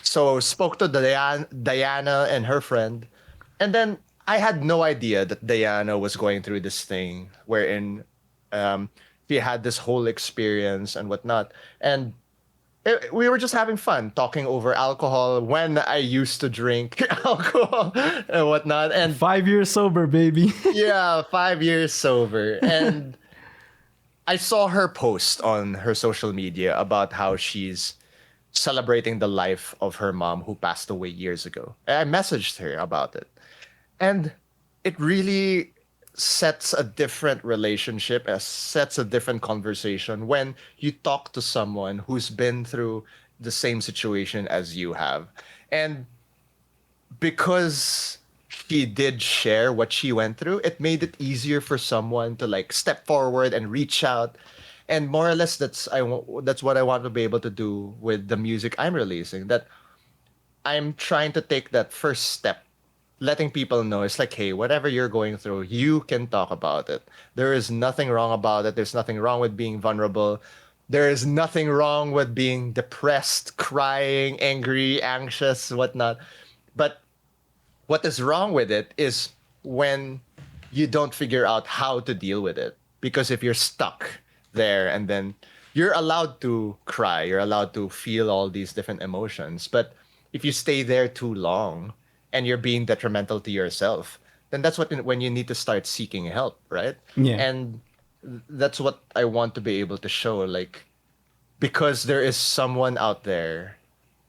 so spoke to Diana and her friend, and then I had no idea that Diana was going through this thing wherein she had this whole experience and whatnot. And we were just having fun talking over alcohol when I used to drink alcohol and whatnot. And 5 years sober, baby. yeah, 5 years sober. And I saw her post on her social media about how she's celebrating the life of her mom who passed away years ago. And I messaged her about it. And it really sets a different relationship, sets a different conversation when you talk to someone who's been through the same situation as you have. And because she did share what she went through, it made it easier for someone to like step forward and reach out. And more or less, that's what I want to be able to do with the music I'm releasing. That I'm trying to take that first step, letting people know it's like, hey, whatever you're going through, you can talk about it. There is nothing wrong about it. There's nothing wrong with being vulnerable. There is nothing wrong with being depressed, crying, angry, anxious, whatnot. But what is wrong with it is when you don't figure out how to deal with it. Because if you're stuck there and then you're allowed to cry, you're allowed to feel all these different emotions. But if you stay there too long and you're being detrimental to yourself, then that's when you need to start seeking help, right? Yeah. And that's what I want to be able to show, like, because there is someone out there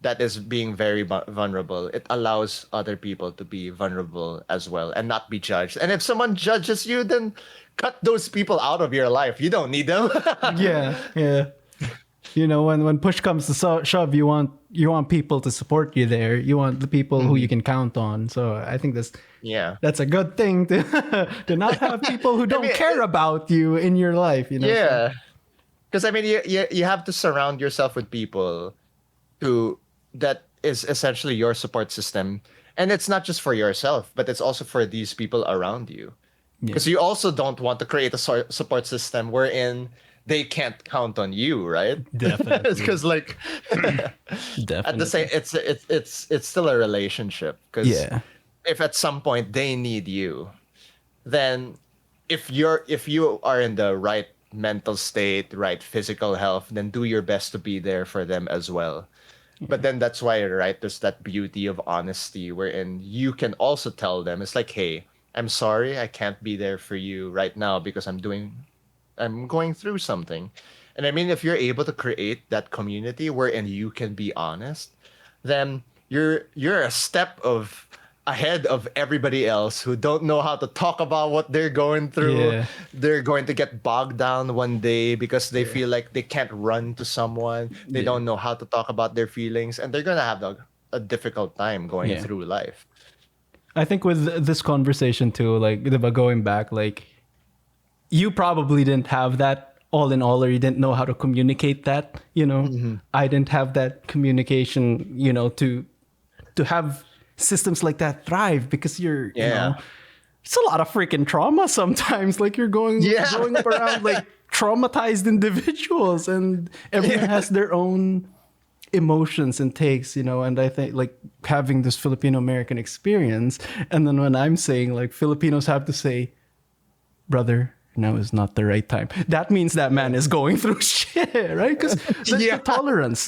that is being very vulnerable, it allows other people to be vulnerable as well and not be judged. And if someone judges you, then cut those people out of your life. You don't need them. Yeah, yeah. You know, when push comes to shove, you want people to support you there. You want the people who you can count on. So I think that's a good thing to to not have people who don't care about you in your life. You know. Yeah, because I mean, you have to surround yourself with people that is essentially your support system, and it's not just for yourself, but it's also for these people around you. Because you also don't want to create a support system wherein they can't count on you, right? Definitely. Because like Definitely. at the same, it's still a relationship. Because Yeah. if at some point they need you, then if you are in the right mental state, right physical health, then do your best to be there for them as well. But then that's why, right, there's that beauty of honesty wherein you can also tell them, it's like, hey, I'm sorry, I can't be there for you right now because I'm going through something. And I mean, if you're able to create that community wherein you can be honest, then you're a step ahead of everybody else who don't know how to talk about what they're going through. Yeah. They're going to get bogged down one day because they feel like they can't run to someone. They don't know how to talk about their feelings, and they're going to have a difficult time going through life. I think with this conversation too, like going back, like you probably didn't have that all in all, or you didn't know how to communicate that. You know, I didn't have that communication. You know, to have systems like that thrive because you know, it's a lot of freaking trauma sometimes. Like you're growing up around like traumatized individuals, and everyone has their own emotions and takes, you know. And I think like having this Filipino American experience, and then when I'm saying like Filipinos have to say, brother, now is not the right time, that means that man is going through shit, right? Because the tolerance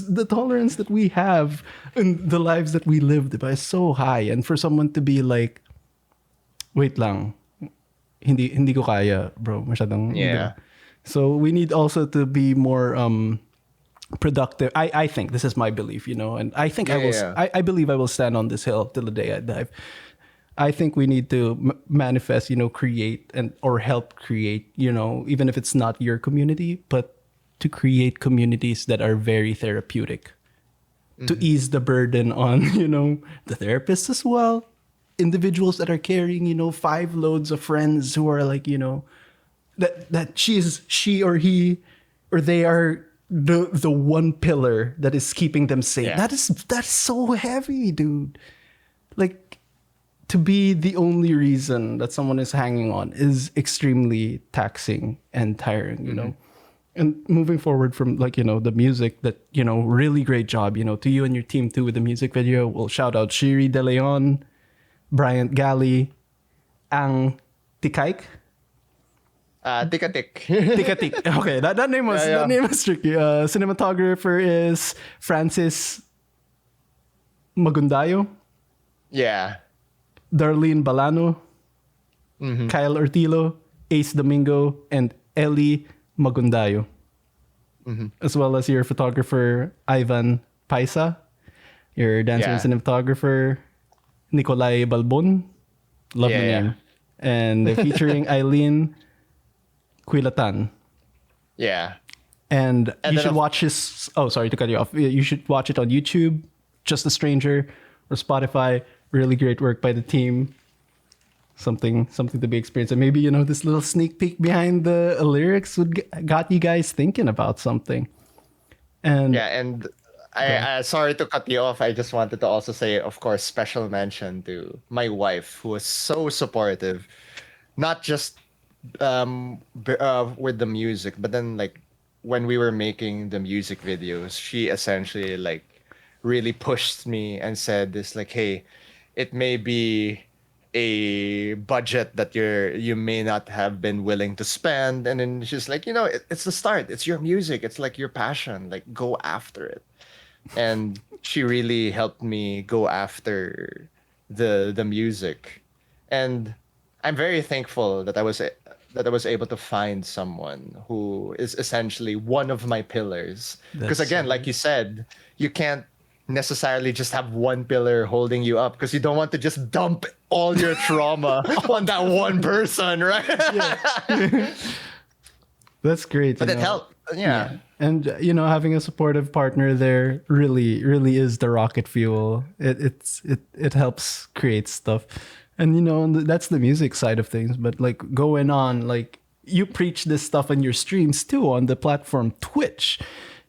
that we have in the lives that we lived by is so high, and for someone to be like, wait lang, hindi ko kaya, bro, masyadong So we need also to be more productive. I think this is my belief, and I think I Yeah, will. yeah. I believe I will stand on this hill till the day I die. I think we need to manifest, create and or help create, even if it's not your community, but to create communities that are very therapeutic, to ease the burden on, the therapists as well, individuals that are carrying, 5 loads of friends who are like, that she or he or they are the one pillar that is keeping them safe. Yeah. That's so heavy, dude. Like, to be the only reason that someone is hanging on is extremely taxing and tiring, And moving forward from, like, the music, that, really great job, to you and your team too with the music video. We'll shout out Shiri De Leon, Bryant Galley, Ang Tikaik. Tikatik. Tikatik. Okay, that name was Yeah, yeah. that name was tricky. Cinematographer is Francis Magundayo, Yeah. Darlene Balano, Kyle Ortilo, Ace Domingo, and Ellie Magundayo. As well as your photographer, Ivan Paisa, your dancer and Yeah. cinematographer, Nicolai Balbon. Love the Yeah, yeah. name. And they're featuring Eileen Quilatan. Yeah. And you then should of- watch his. Oh, sorry to cut you off. You should watch it on YouTube, Just a Stranger, or Spotify. Really great work by the team. Something to be experienced. And maybe, this little sneak peek behind the lyrics got you guys thinking about something. And Yeah, and I sorry to cut you off. I just wanted to also say, of course, special mention to my wife, who was so supportive, not just with the music, but then, like, when we were making the music videos, she essentially, like, really pushed me and said this, like, hey, it may be a budget that you may not have been willing to spend, and then she's like, it's the start, it's your music, it's like your passion, like, go after it. And she really helped me go after the music. And I'm very thankful that I was able to find someone who is essentially one of my pillars, because That's again, like you said, you can't necessarily just have one pillar holding you up, because you don't want to just dump all your trauma on that one person, right? that's great. But it helped. Yeah. And having a supportive partner there really, really is the rocket fuel. It helps create stuff, and that's the music side of things. But, like, going on, like, you preach this stuff in your streams too on the platform Twitch,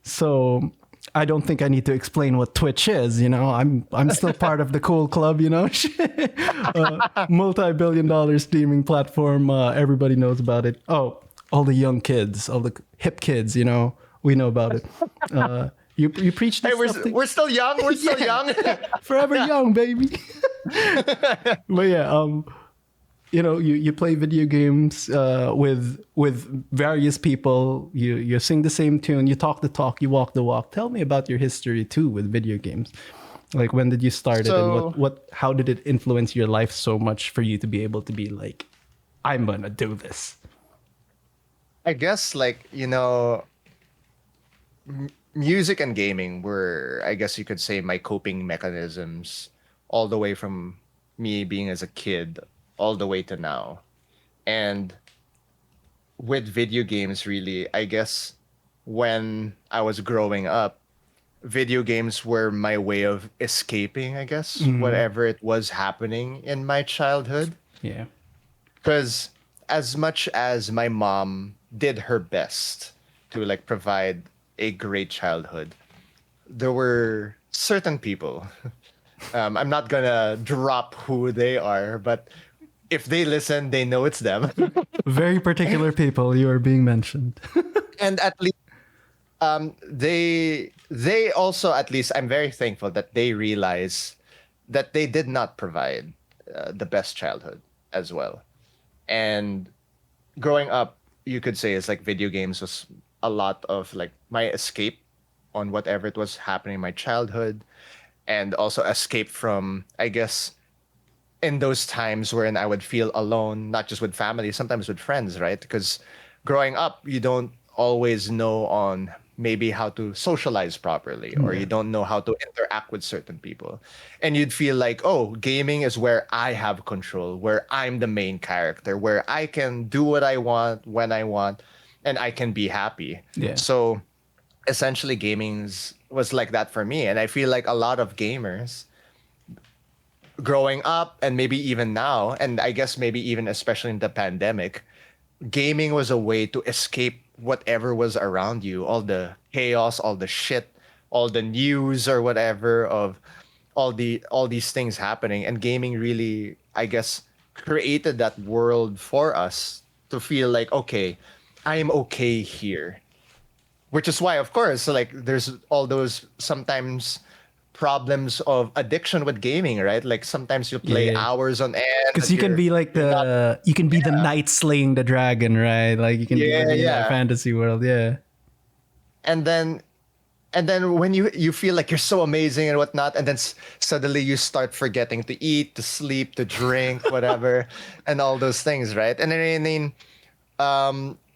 so I don't think I need to explain what Twitch is. I'm still part of the cool club. Multi-billion-dollar streaming platform. Everybody knows about it. Oh, all the young kids, all the hip kids. We know about it. You preach this Hey, stuff to- we're still young. We're still young. forever young, baby. But yeah, you play video games with various people. You sing the same tune. You talk the talk. You walk the walk. Tell me about your history too with video games. Like, when did you start it, So- and how did it influence your life so much for you to be able to be like, I'm gonna do this? I guess, like, music and gaming were, I guess you could say, my coping mechanisms, all the way from me being as a kid all the way to now. And with video games, really, I guess when I was growing up, video games were my way of escaping, I guess, whatever it was happening in my childhood. Yeah. Because as much as my mom did her best to, like, provide a great childhood, there were certain people. I'm not gonna drop who they are, but if they listen, they know it's them. Very particular people you are being mentioned. And at least they also, at least, I'm very thankful that they realize that they did not provide the best childhood as well. And growing up, you could say, it's like video games was a lot of, like, my escape on whatever it was happening in my childhood, and also escape from, I guess, in those times wherein I would feel alone, not just with family, sometimes with friends, right? Because growing up, you don't always know on maybe how to socialize properly, or you don't know how to interact with certain people. And you'd feel like, oh, gaming is where I have control, where I'm the main character, where I can do what I want when I want, and I can be happy. Yeah. So essentially, gaming was like that for me. And I feel like a lot of gamers growing up, and maybe even now, and I guess maybe even especially in the pandemic, gaming was a way to escape whatever was around you, all the chaos, all the shit, all the news or whatever of all these things happening. And gaming really, I guess, created that world for us to feel like, okay, I am okay here. Which is why, of course, like there's all those sometimes problems of addiction with gaming, right? Like sometimes you play Yeah. hours on end. Because and you can be like you can be the knight slaying the dragon, right? Like you can be Yeah, like in yeah. that fantasy world, yeah. and then when you feel like you're so amazing and whatnot, and then suddenly you start forgetting to eat, to sleep, to drink, whatever, and all those things, right? And I mean,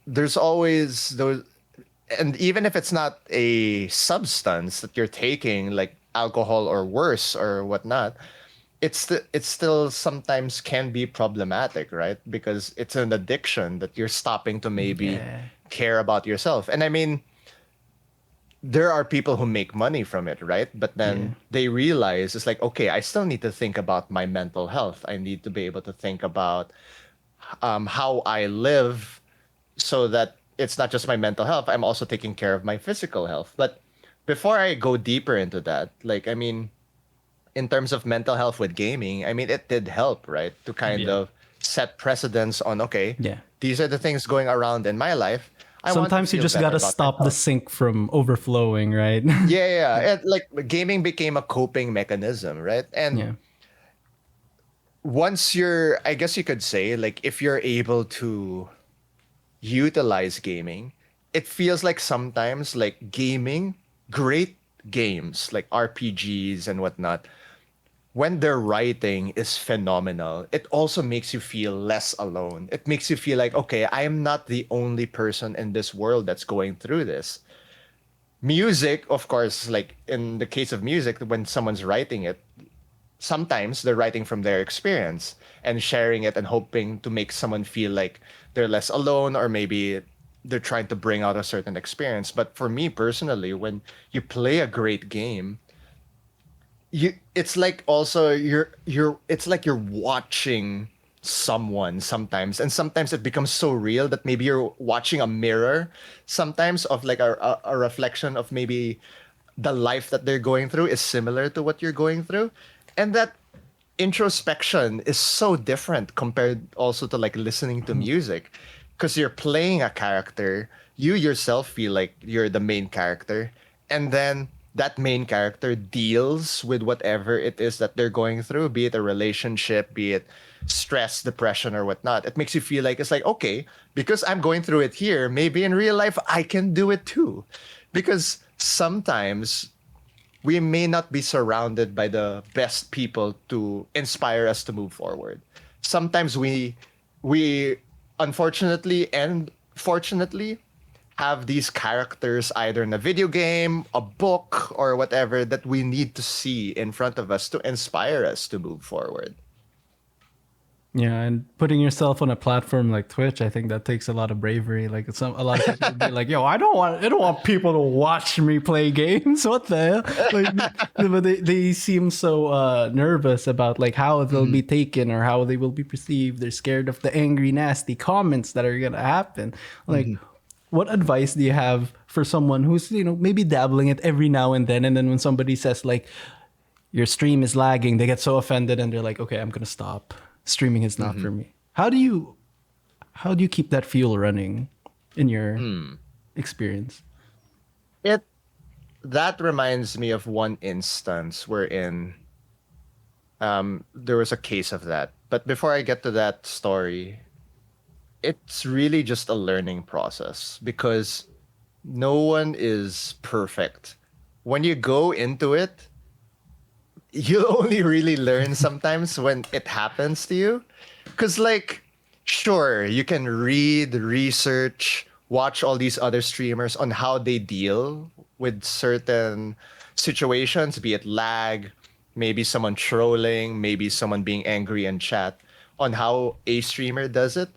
there's always those, and even if it's not a substance that you're taking, like alcohol or worse or whatnot, it's still sometimes can be problematic, right? Because it's an addiction that you're stopping to maybe Yeah. care about yourself. And I mean, there are people who make money from it, right? But then they realize it's like, okay, I still need to think about my mental health. I need to be able to think about how I live, so that it's not just my mental health. I'm also taking care of my physical health. But before I go deeper into that, like, I mean, in terms of mental health with gaming, I mean, it did help, right? To kind Yeah. of set precedents on, okay, Yeah. these are the things going around in my life. I want to Sometimes you feel just better gotta about stop the myself. sink from overflowing, right? Yeah. Like gaming became a coping mechanism, right? And Yeah. once you're, I guess you could say, like, if you're able to utilize gaming, it feels like sometimes like gaming, great games like RPGs and whatnot, when their writing is phenomenal, it also makes you feel less alone. It makes you feel like, okay, I am not the only person in this world that's going through this. Music, of course, like in the case of music, when someone's writing it, sometimes they're writing from their experience and sharing it and hoping to make someone feel like they're less alone, or maybe they're trying to bring out a certain experience. But for me personally, when you play a great game, it's like also you're it's like you're watching someone sometimes, and sometimes it becomes so real that maybe you're watching a mirror sometimes of like a reflection of maybe the life that they're going through is similar to what you're going through. And that introspection is so different compared also to like listening to music, because you're playing a character, you yourself feel like you're the main character, and then that main character deals with whatever it is that they're going through, be it a relationship, be it stress, depression, or whatnot. It makes you feel like it's like, okay, because I'm going through it here, maybe in real life I can do it too. Because sometimes we may not be surrounded by the best people to inspire us to move forward. Sometimes we unfortunately and fortunately have these characters either in a video game, a book, or whatever that we need to see in front of us to inspire us to move forward. Yeah, and putting yourself on a platform like Twitch, I think that takes a lot of bravery. Like a lot of people would be like, "Yo, I don't want people to watch me play games. What the hell?" Like, but they seem so nervous about like how they'll be taken or how they will be perceived. They're scared of the angry, nasty comments that are gonna happen. Like, what advice do you have for someone who's maybe dabbling it every now and then when somebody says like your stream is lagging, they get so offended and they're like, "Okay, I'm gonna stop. Streaming is not for me." How do you keep that fuel running in your experience? It That reminds me of one instance wherein there was a case of that. But before I get to that story, it's really just a learning process, because no one is perfect. When you go into it, you only really learn sometimes when it happens to you. Because, like, sure, you can read, research, watch all these other streamers on how they deal with certain situations, be it lag, maybe someone trolling, maybe someone being angry in chat, on how a streamer does it.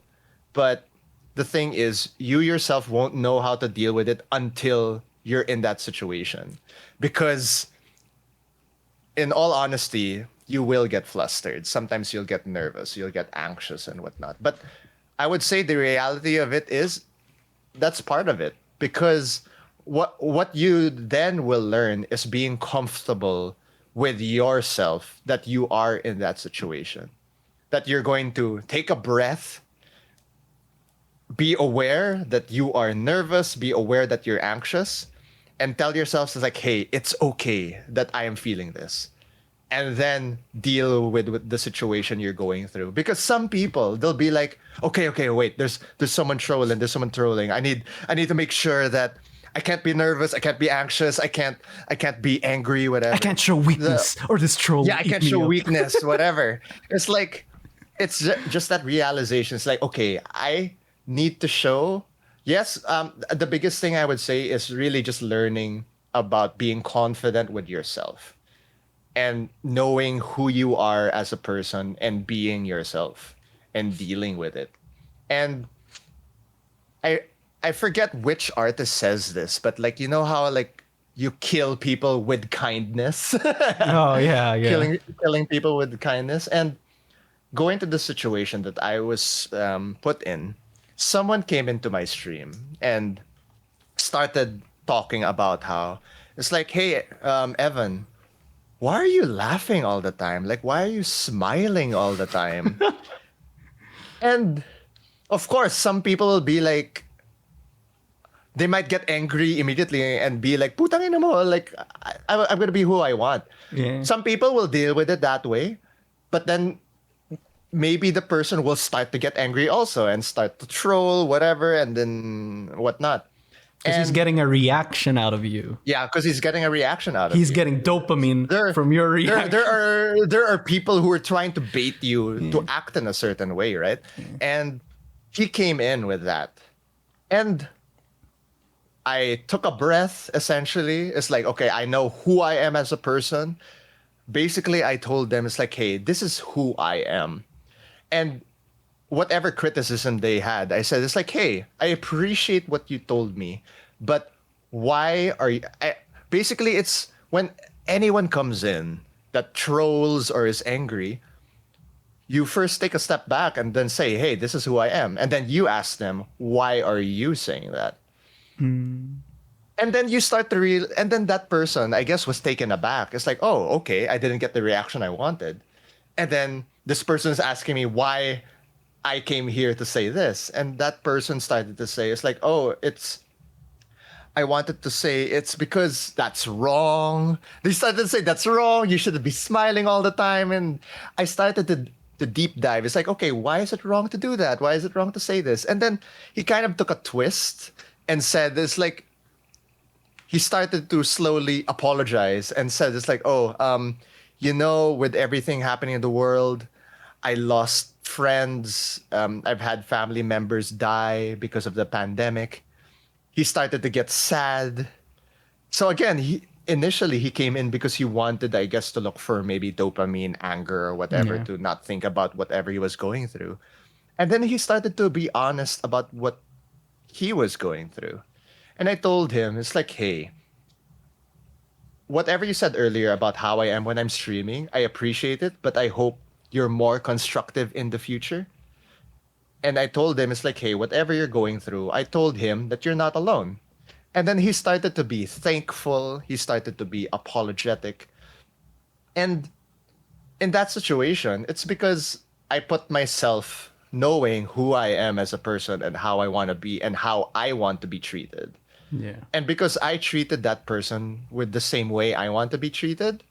But the thing is, you yourself won't know how to deal with it until you're in that situation. Because, in all honesty, you will get flustered. Sometimes you'll get nervous, you'll get anxious and whatnot. But I would say the reality of it is that's part of it. Because what you then will learn is being comfortable with yourself that you are in that situation. That you're going to take a breath, be aware that you are nervous, be aware that you're anxious, and tell yourself, it's like, hey, it's okay that I am feeling this. And then deal with the situation you're going through. Because some people, they'll be like, okay, wait, there's someone trolling. I need to make sure that I can't be nervous, I can't be anxious, I can't be angry, whatever. I can't show weakness or this troll. Yeah, I can't show weakness, whatever. It's like, it's just that realization. It's like, okay, I need to show. Yes, the biggest thing I would say is really just learning about being confident with yourself and knowing who you are as a person and being yourself and dealing with it. And I forget which artist says this, but like, you know how like you kill people with kindness? Oh yeah, yeah. Killing people with kindness. And going to the situation that I was put in, someone came into my stream and started talking about how it's like, hey, Evan, why are you laughing all the time? Like, why are you smiling all the time? And of course, some people will be like, they might get angry immediately and be like, putang ina mo, like, I'm going to be who I want. Yeah. Some people will deal with it that way, but then maybe the person will start to get angry also and start to troll, whatever, and then whatnot. Because he's getting a reaction out of you. Yeah, because he's getting a reaction out of He's you. getting dopamine from your reaction. There are people who are trying to bait you to act in a certain way, right? And he came in with that. And I took a breath, essentially. It's like, okay, I know who I am as a person. Basically, I told them, it's like, hey, this is who I am. And whatever criticism they had, I said, it's like, hey, I appreciate what you told me, but why are you... basically, it's when anyone comes in that trolls or is angry, you first take a step back and then say, hey, this is who I am. And then you ask them, why are you saying that? And then you start to and then that person, I guess, was taken aback. It's like, oh, okay, I didn't get the reaction I wanted. And then this person is asking me why I came here to say this. And that person started to say, it's like, oh, I wanted to say it's because that's wrong. They started to say that's wrong. You should be smiling all the time. And I started to deep dive. It's like, okay, why is it wrong to do that? Why is it wrong to say this? And then he kind of took a twist and said, it's like, he started to slowly apologize and said, it's like, oh, with everything happening in the world, I lost friends. I've had family members die because of the pandemic. He started to get sad. So again, initially he came in because he wanted, I guess, to look for maybe dopamine, anger, or whatever, to not think about whatever he was going through. And then he started to be honest about what he was going through. And I told him, it's like, hey, whatever you said earlier about how I am when I'm streaming, I appreciate it, but I hope you're more constructive in the future. And I told him, it's like, hey, whatever you're going through, I told him that you're not alone. And then he started to be thankful. He started to be apologetic. And in that situation, it's because I put myself knowing who I am as a person and how I want to be and how I want to be treated. Yeah. And because I treated that person with the same way I want to be treated,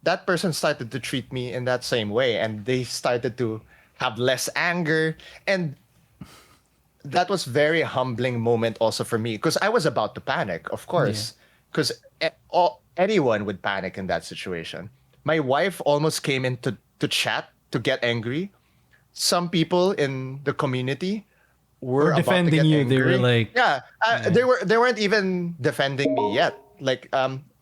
that person started to treat me in that same way. And they started to have less anger. And that was very humbling moment also for me, because I was about to panic, of course, because anyone would panic in that situation. My wife almost came in to chat to get angry, some people in the community were Or about to defending get you, they were angry. like, Yeah, yeah, they weren't even defending me yet. Like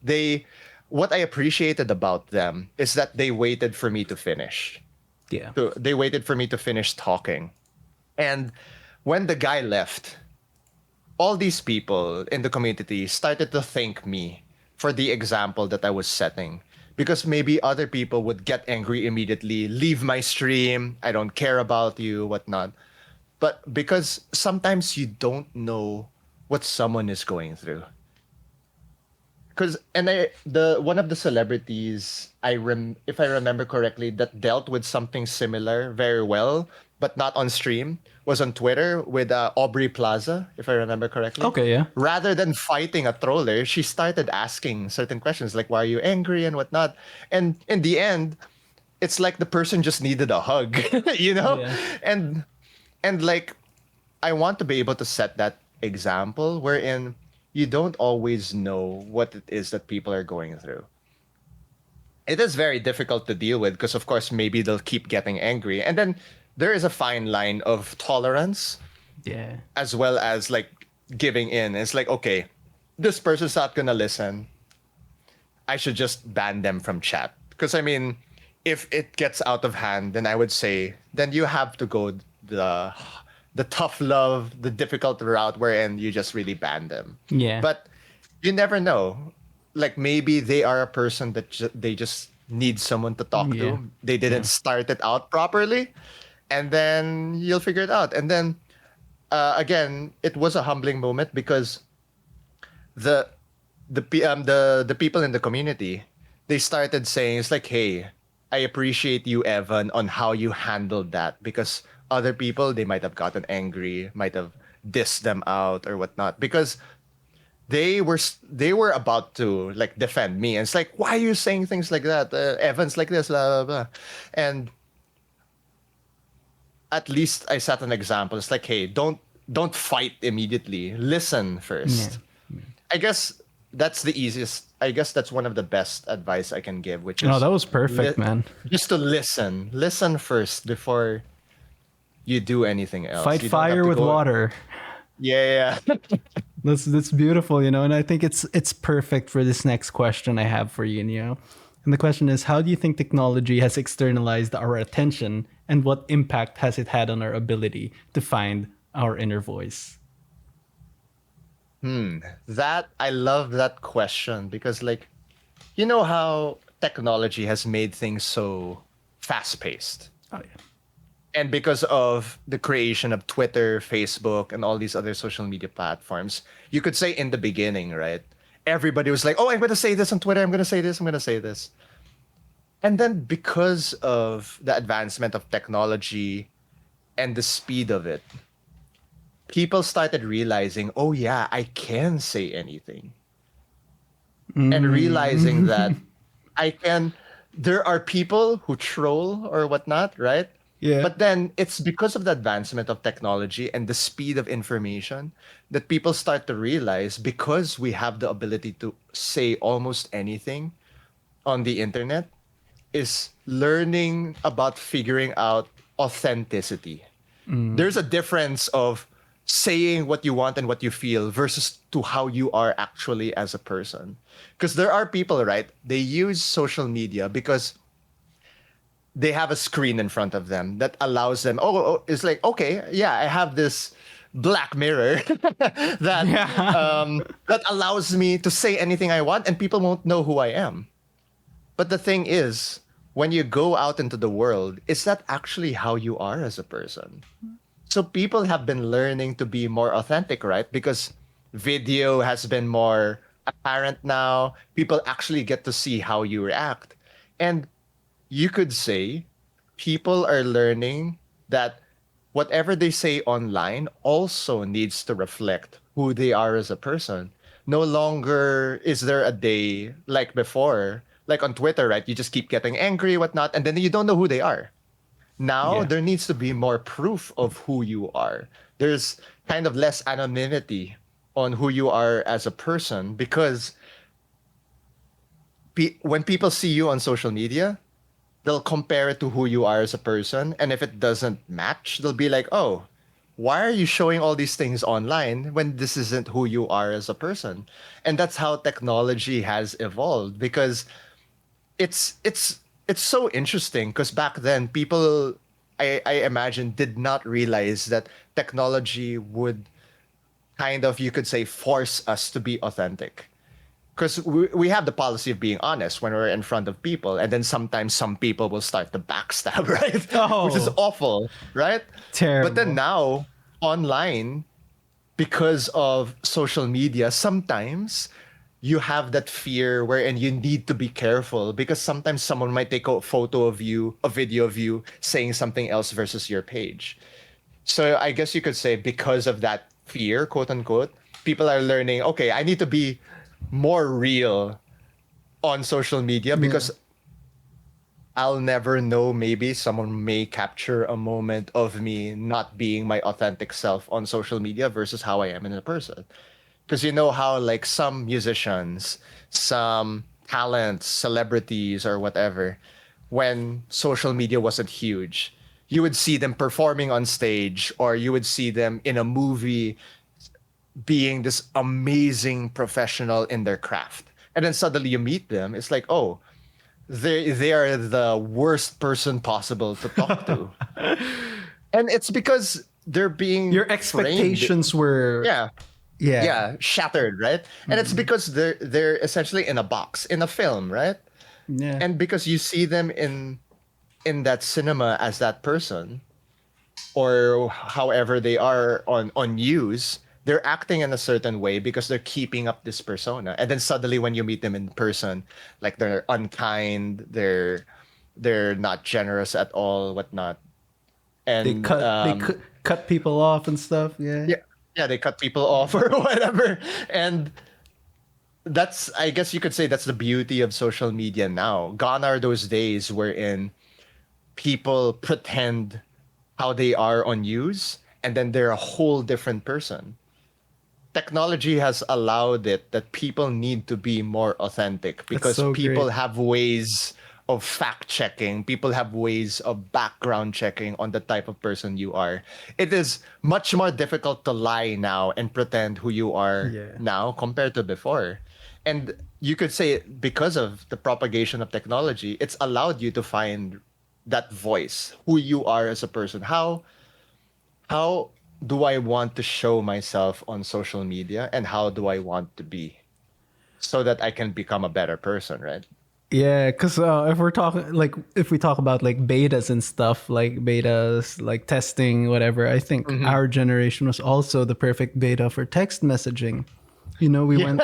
they what I appreciated about them is that they waited for me to finish. yeah, So they waited for me to finish talking. And when the guy left, all these people in the community started to thank me for the example that I was setting. Because maybe other people would get angry immediately, leave my stream, I don't care about you, whatnot. But because sometimes you don't know what someone is going through. Because the one of the celebrities if I remember correctly that dealt with something similar very well, but not on stream, was on Twitter with Aubrey Plaza, if I remember correctly. okay, yeah, Rather than fighting a troller, she started asking certain questions like, "Why are you angry?" and whatnot. And in the end, it's like the person just needed a hug, you know, yeah, and like I want to be able to set that example wherein you don't always know what it is that people are going through. It is very difficult to deal with because, of course, maybe they'll keep getting angry. And then there is a fine line of tolerance yeah, as well as like giving in. It's like, okay, this person's not going to listen. I should just ban them from chat. Because, I mean, if it gets out of hand, then I would say, then you have to go the tough love, the difficult route wherein you just really ban them. yeah, But you never know. Like maybe they are a person that they just need someone to talk yeah, to. They didn't start it out properly, and then you'll figure it out. And then again, it was a humbling moment because the the people in the community, they started saying it's like, hey, I appreciate you, Evan, on how you handled that because other people they might have gotten angry, might have dissed them out or whatnot because they were about to like defend me and it's like why are you saying things like that, Evan's like this, blah blah blah. And at least I set an example. It's like, hey, don't fight immediately, listen yeah. first. I guess that's the easiest. I guess that's one of the best advice I can give, which Oh, is that was perfect, man. just to listen first before you do anything else. Fight You don't have fire to with go. water. Yeah, yeah. That's beautiful, you know, and I think it's perfect for this next question I have for you, you know. And the question is, how do you think technology has externalized our attention, and what impact has it had on our ability to find our inner voice? That I love that question because like you know how technology has made things so fast paced. Oh yeah, And because of the creation of Twitter, Facebook, and all these other social media platforms, you could say in the beginning, right? Everybody was like, oh, I'm going to say this on Twitter. I'm going to say this. I'm going to say this. And then because of the advancement of technology and the speed of it, people started realizing, oh, yeah, I can say anything. And realizing that I can, there are people who troll or whatnot, right? yeah, But then it's because of the advancement of technology and the speed of information that people start to realize because we have the ability to say almost anything on the internet is learning about figuring out authenticity. There's a difference of saying what you want and what you feel versus to how you are actually as a person. Because there are people, right? They use social media because they have a screen in front of them that allows them, it's like, okay, yeah, I have this black mirror that yeah, that allows me to say anything I want and people won't know who I am. But the thing is, when you go out into the world, is that actually how you are as a person? So people have been learning to be more authentic, right? Because video has been more apparent now. People actually get to see how you react. And you could say people are learning that whatever they say online also needs to reflect who they are as a person. No longer is there a day like before, like on Twitter, right? You just keep getting angry, whatnot, and then you don't know who they are. Now yeah, there needs to be more proof of who you are. There's kind of less anonymity on who you are as a person because when people see you on social media, they'll compare it to who you are as a person, and if it doesn't match, they'll be like, "Oh, why are you showing all these things online when this isn't who you are as a person?" And that's how technology has evolved, because it's so interesting, because back then people, I imagine, did not realize that technology would kind of, you could say, force us to be authentic, because we have the policy of being honest when we're in front of people, and then sometimes some people will start to backstab, right? Which is Oh. awful, right? Terrible. But then now online, because of social media, sometimes you have that fear wherein you need to be careful, because sometimes someone might take a photo of you, a video of you saying something else versus your page. So I guess you could say, because of that fear, quote unquote, people are learning, okay, I need to be more real on social media, because I'll never know, maybe someone may capture a moment of me not being my authentic self on social media versus how I am in a person. Because you know how, like, some musicians, some talents, celebrities, or whatever, when social media wasn't huge, you would see them performing on stage, or you would see them in a movie being this amazing professional in their craft. And then suddenly you meet them, it's like, oh, they are the worst person possible to talk to. And it's because they're being Your framed. expectations were Yeah. yeah. Yeah, shattered, right? And it's because they're essentially in a box, in a film, right? Yeah. And because you see them in that cinema as that person, or however they are on news, they're acting in a certain way because they're keeping up this persona. And then suddenly when you meet them in person, like, they're unkind, they're not generous at all, whatnot. they And cut people off and stuff. Yeah. yeah, yeah, they cut people off or whatever. And that's, I guess you could say, that's the beauty of social media now. Gone are those days wherein people pretend how they are on news, and then they're a whole different person. Technology has allowed it that people need to be more authentic, because so people great. have ways of fact checking, people have ways of background checking on the type of person you are. It is much more difficult to lie now and pretend who you are Yeah. now compared to before. And you could say, because of the propagation of technology, it's allowed you to find that voice, who you are as a person. How do I want to show myself on social media, and how do I want to be, so that I can become a better person, right? Yeah, because if we talk about like betas and stuff, like betas, like testing, whatever, I think our generation was also the perfect beta for text messaging. We went,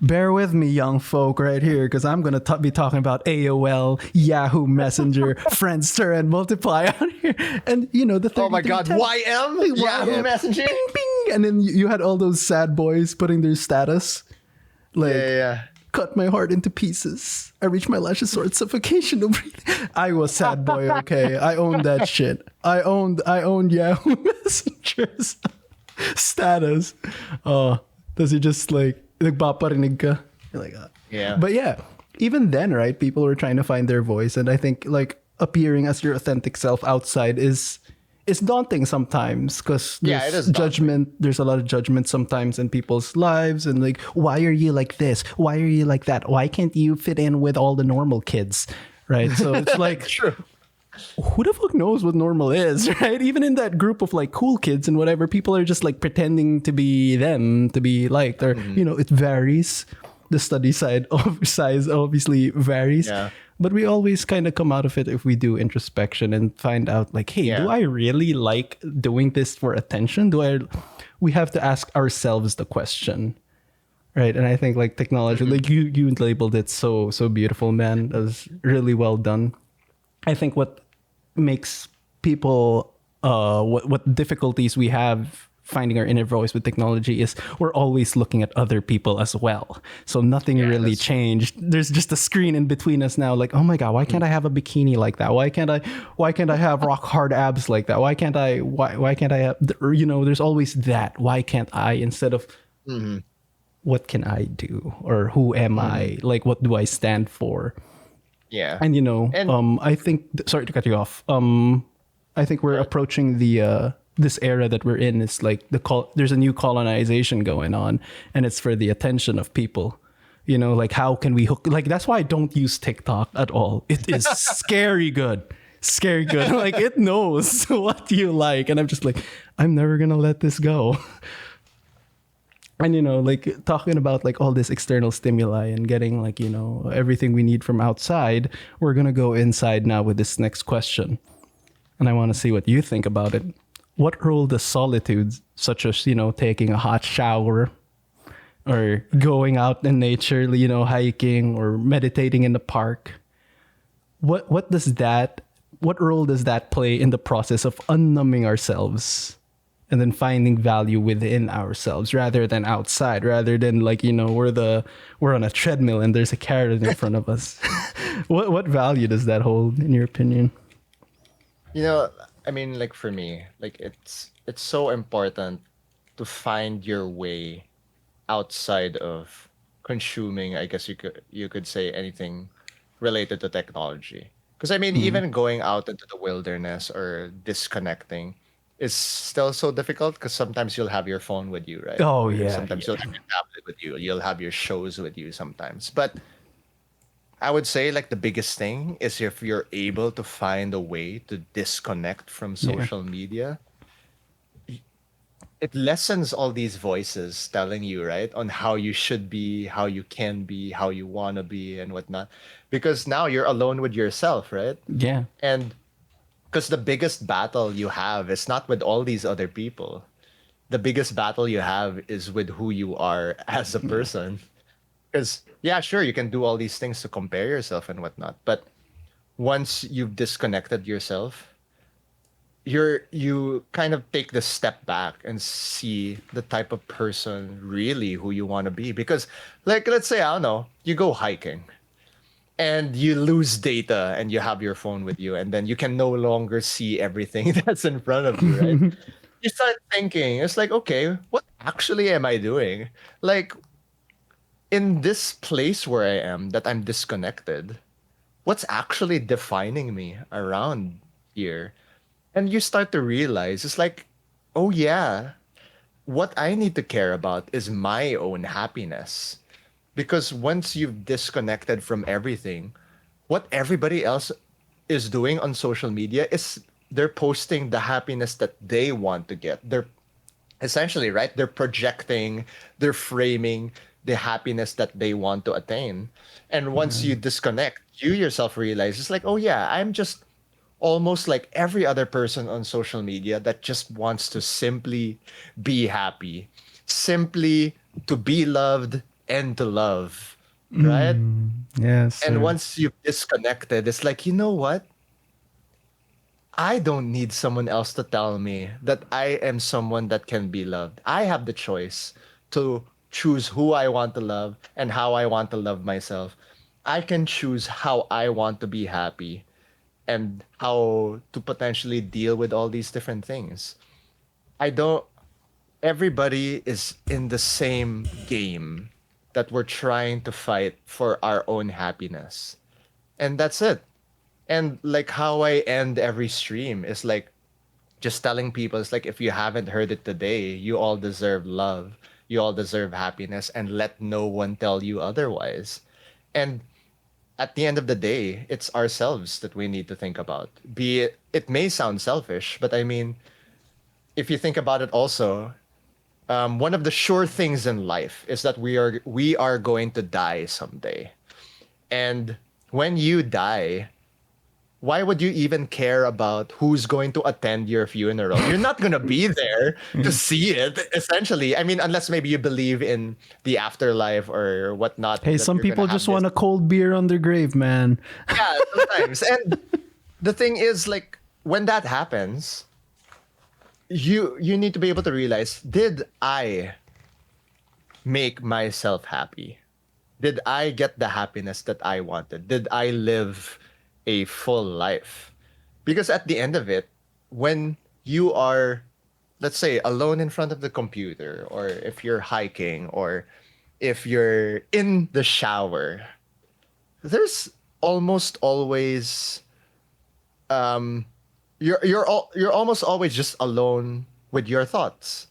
bear with me, young folk, right here, because I'm going to be talking about AOL, Yahoo Messenger, Friendster, and Multiply out here. And, the 33 Oh my God, YM? Yahoo Messenger? Bing, bing. And then you had all those sad boys putting their status. Like, Yeah. cut my heart into pieces. I reached my last resort, suffocation. No breathing. I was sad boy, okay? I owned that shit. I owned Yahoo Messenger's status. Does he just like nagpaparinig ka? You're like, Yeah. But yeah, even then, right? People were trying to find their voice, and I think like appearing as your authentic self outside is daunting sometimes, because Yeah, it there's is daunting. judgment. There's a lot of judgment sometimes in people's lives, and like, why are you like this? Why are you like that? Why can't you fit in with all the normal kids? Right? So it's like, True. who the fuck knows what normal is, right? Even in that group of like cool kids and whatever, people are just like pretending to be them, to be liked, or it varies. The study size obviously varies, Yeah. but we always kind of come out of it if we do introspection and find out like, hey, Yeah. do I really like doing this for attention? We have to ask ourselves the question, right? And I think like technology, like you labeled it so beautiful, man. That was really well done. I think what makes people what difficulties we have finding our inner voice with technology is we're always looking at other people as well. So nothing really that's- changed. There's just a screen in between us now. Like, oh my God, why can't I have a bikini like that? Why can't I have rock hard abs like that? Why can't I have, there's always that. Why can't I, instead of what can I do? Or who am I? Like, what do I stand for? Yeah. And And I think sorry to cut you off. I think we're Right. approaching the this era that we're in. It's like there's a new colonization going on, and it's for the attention of people. Like how can we hook? Like that's why I don't use TikTok at all. It is scary good, scary good. Like it knows what you like, and I'm just like, I'm never gonna let this go. And like talking about like all this external stimuli and getting like everything we need from outside, we're gonna go inside now with this next question, and I want to see what you think about it. What role does solitude, such as taking a hot shower or going out in nature, hiking or meditating in the park, what role does that play in the process of unnumbing ourselves and then finding value within ourselves rather than outside, rather than like we're on a treadmill and there's a carrot in front of us? What value does that hold in your opinion? I mean, like for me, like it's so important to find your way outside of consuming, I guess you could say, anything related to technology. Because I mean, Mm. even going out into the wilderness or disconnecting is still so difficult because sometimes you'll have your phone with you, right? Oh Or yeah, sometimes you'll yeah, have your tablet with you. You'll have your shows with you sometimes. But I would say like the biggest thing is if you're able to find a way to disconnect from yeah, social media, it lessens all these voices telling you, right, on how you should be, how you can be, how you want to be, and whatnot. Because now you're alone with yourself, right? yeah, And because the biggest battle you have is not with all these other people. The biggest battle you have is with who you are as a yeah, person. Because, yeah, sure, you can do all these things to compare yourself and whatnot. But once you've disconnected yourself, you kind of take the step back and see the type of person really who you want to be. Because, like, let's say, I don't know, you go hiking and you lose data and you have your phone with you, and then you can no longer see everything that's in front of you, right? You start thinking, it's like, okay, what actually am I doing? Like, in this place where I am, that I'm disconnected, what's actually defining me around here? And you start to realize it's like, oh yeah, what I need to care about is my own happiness. Because once you've disconnected from everything, what everybody else is doing on social media is they're posting the happiness that they want to get. They're essentially, right? They're projecting, they're framing the happiness that they want to attain. And once you disconnect, you yourself realize it's like, oh yeah, I'm just almost like every other person on social media that just wants to simply be happy, simply to be loved and to love, right? yes, And sir. once you've disconnected, it's like, you know what? I don't need someone else to tell me that I am someone that can be loved. I have the choice to choose who I want to love and how I want to love myself. I can choose how I want to be happy and how to potentially deal with all these different things. I don't, everybody is in the same game that we're trying to fight for our own happiness. And that's it. And like how I end every stream is like just telling people, it's like, if you haven't heard it today, you all deserve love, you all deserve happiness, and let no one tell you otherwise. And at the end of the day, it's ourselves that we need to think about. Be it, it may sound selfish, but I mean, if you think about it also, one of the sure things in life is that we are going to die someday. And when you die, why would you even care about who's going to attend your funeral? You're not going to be there to see it, essentially. I mean, unless maybe you believe in the afterlife or whatnot, Hey, that some you're going to people have just this. want a cold beer on their grave, man. Yeah, sometimes. And the thing is, like, when that happens, you need to be able to realize, did I make myself happy? Did I get the happiness that I wanted? Did I live a full life? Because at the end of it, when you are, let's say, alone in front of the computer, or if you're hiking, or if you're in the shower, there's almost always you're almost always just alone with your thoughts.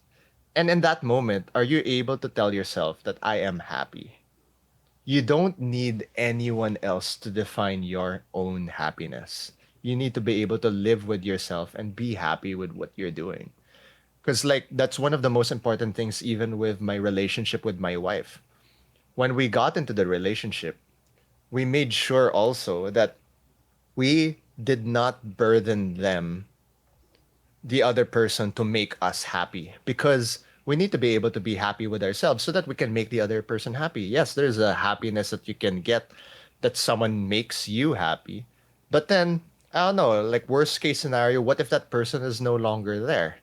And in that moment, are you able to tell yourself that I am happy? You don't need anyone else to define your own happiness. You need to be able to live with yourself and be happy with what you're doing. Because, like, that's one of the most important things, even with my relationship with my wife. When we got into the relationship, we made sure also that we did not burden them, the other person, to make us happy, because we need to be able to be happy with ourselves so that we can make the other person happy. Yes, there's a happiness that you can get that someone makes you happy. But then, I don't know, like worst case scenario, what if that person is no longer there?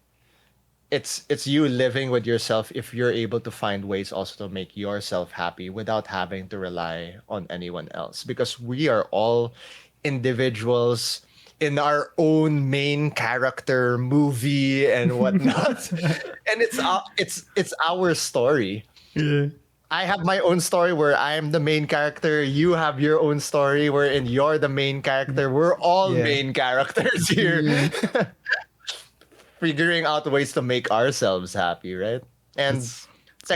It's you living with yourself if you're able to find ways also to make yourself happy without having to rely on anyone else, because we are all individuals in our own main character movie and whatnot. And it's our story. Yeah. I have my own story where I'm the main character. You have your own story wherein you're the main character. We're all Yeah. main characters here. Yeah. Figuring out ways to make ourselves happy, right? And It's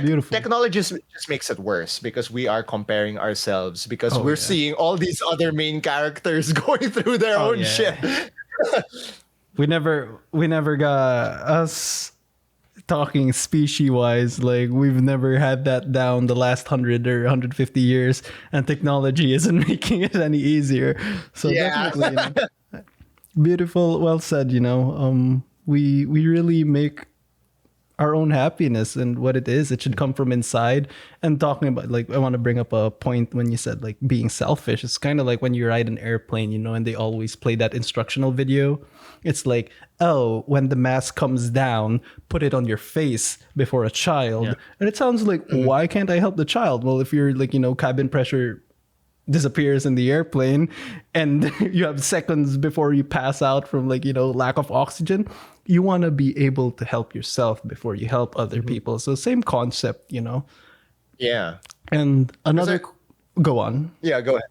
beautiful. technology just makes it worse because we are comparing ourselves because Oh, we're yeah. seeing all these other main characters going through their Oh, own yeah. shit. We never got us talking species wise. Like we've never had that down the last 100 or 150 years, and technology isn't making it any easier. So Yeah. definitely, beautiful, well said. We really make our own happiness, and what it is, it should come from inside. And talking about, like, I want to bring up a point when you said like being selfish. It's kind of like when you ride an airplane, and they always play that instructional video. It's like, oh, when the mask comes down, put it on your face before a child. Yeah. And it sounds like, why can't I help the child? Well, if you're like, cabin pressure disappears in the airplane and you have seconds before you pass out from, like, lack of oxygen, you want to be able to help yourself before you help other people. So same concept. Yeah. And another go on. Yeah, go ahead.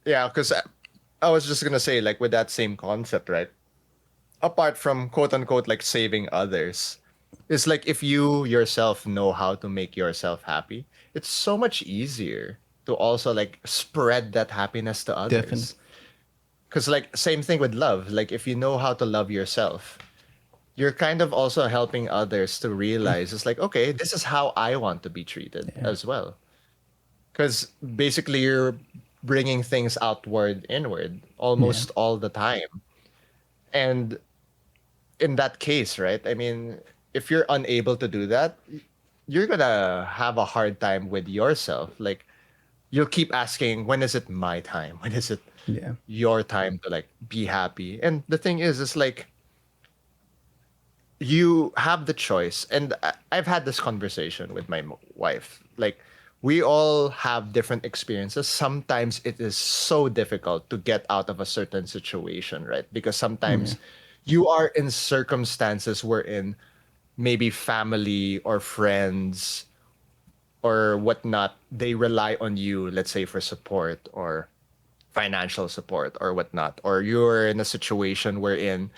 Yeah, because I was just gonna say, like, with that same concept, right? Apart from quote unquote like saving others, it's like if you yourself know how to make yourself happy, it's so much easier to also like spread that happiness to others. Definitely. Because, like, same thing with love. Like, if you know how to love yourself, you're kind of also helping others to realize it's like, okay, this is how I want to be treated as well. Because basically, you're bringing things outward, inward almost all the time. And in that case, right? I mean, if you're unable to do that, you're gonna have a hard time with yourself. Like, you'll keep asking, when is it my time? When is it Yeah. your time to like be happy? And the thing is, it's like you have the choice. And I've had this conversation with my wife. Like, we all have different experiences. Sometimes it is so difficult to get out of a certain situation, right? Because sometimes you are in circumstances wherein maybe family or friends or whatnot, they rely on you, let's say, for support or financial support or whatnot. Or you're in a situation wherein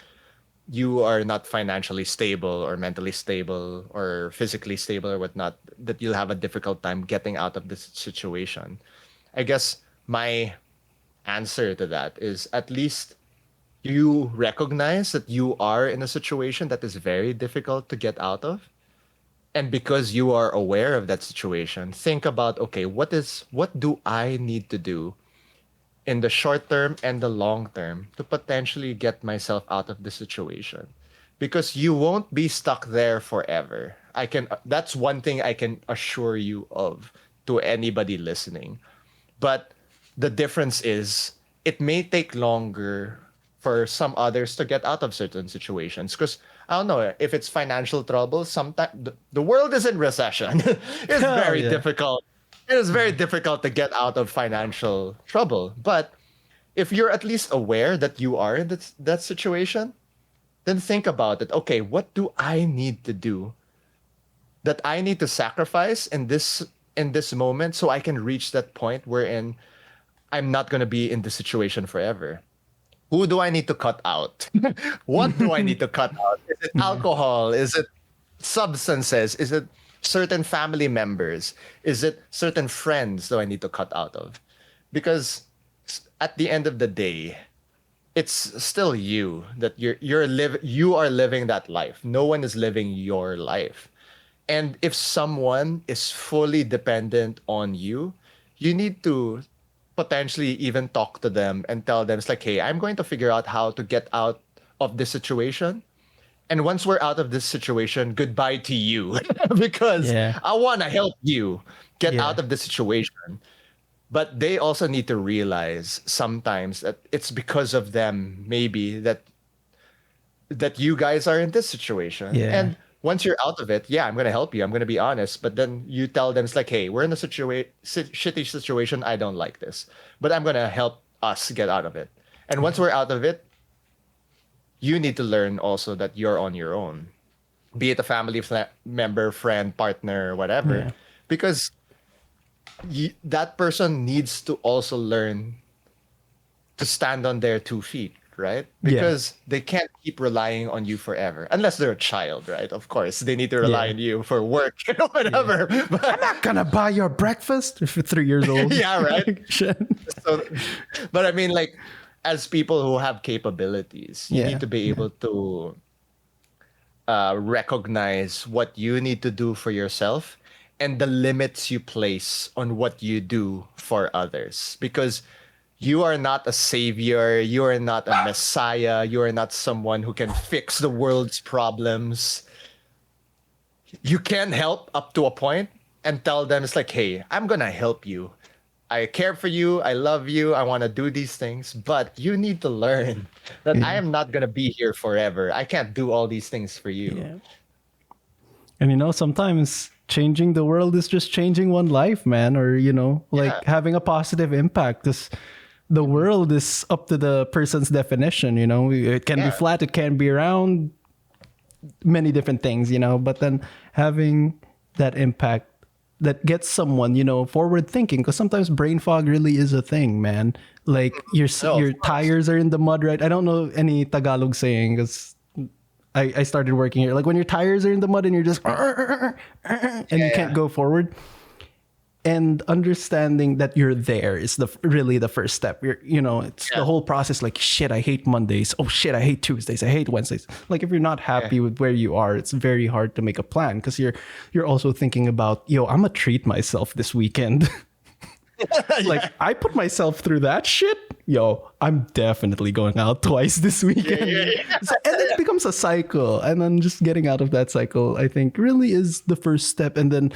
you are not financially stable or mentally stable or physically stable or whatnot, that you'll have a difficult time getting out of this situation. I guess my answer to that is, at least you recognize that you are in a situation that is very difficult to get out of. And because you are aware of that situation, think about, okay, what do I need to do in the short term and the long term to potentially get myself out of the situation? Because you won't be stuck there forever. That's one thing I can assure you of, to anybody listening. But the difference is, it may take longer for some others to get out of certain situations. Because I don't know, if it's financial trouble, sometimes the world is in recession. It's Oh, very yeah. difficult. It is very difficult to get out of financial trouble. But if you're at least aware that you are in that situation, then think about it. Okay, what do I need to do, that I need to sacrifice in this moment, so I can reach that point wherein I'm not going to be in this situation forever. Who do I need to cut out? What do I need to cut out? Is it alcohol? Is it substances? Is it certain family members? Is it certain friends that I need to cut out of? Because at the end of the day, it's still you that you are living that life. No one is living your life. And if someone is fully dependent on you, you need to potentially even talk to them and tell them it's like, hey, I'm going to figure out how to get out of this situation. And once we're out of this situation, goodbye to you because Yeah. I want to help you get Yeah. out of this situation. But they also need to realize sometimes that it's because of them, maybe that you guys are in this situation. Yeah. And once you're out of it, yeah, I'm gonna help you. I'm gonna be honest. But then you tell them it's like, hey, we're in a shitty situation. I don't like this, but I'm gonna help us get out of it. And once we're out of it, you need to learn also that you're on your own, be it a family member, friend, partner, whatever, Yeah. because that person needs to also learn to stand on their 2 feet, right? Because they can't keep relying on you forever, unless they're a child, right? Of course, they need to rely Yeah. on you for work, whatever. But I'm not gonna buy your breakfast if you're 3 years old. yeah, right. Shit. So, but I mean, like, as people who have capabilities, you Yeah. need to be able to recognize what you need to do for yourself and the limits you place on what you do for others. Because you are not a savior, you are not a messiah, you are not someone who can fix the world's problems. You can help up to a point and tell them it's like, hey, I'm gonna help you. I care for you, I love you, I want to do these things, but you need to learn that I am not gonna be here forever. I can't do all these things for you. Yeah. And sometimes changing the world is just changing one life, man, or like Yeah. having a positive impact. Because the world is up to the person's definition. It can be Yeah. flat, it can be round, many different things. But then having that impact that gets someone, forward thinking. Because sometimes brain fog really is a thing, man. Like your No, of your course. tires are in the mud, right? I don't know any Tagalog saying because I started working here. Like when your tires are in the mud and you're just and you can't go forward. And understanding that you're there is really the first step. It's the whole process. Like, shit, I hate Mondays. Oh shit, I hate Tuesdays. I hate Wednesdays. Like if you're not happy with where you are, it's very hard to make a plan because you're also thinking about, I'm gonna treat myself this weekend. Like I put myself through that shit. I'm definitely going out twice this weekend. And it becomes a cycle. And then just getting out of that cycle, I think, really is the first step. And then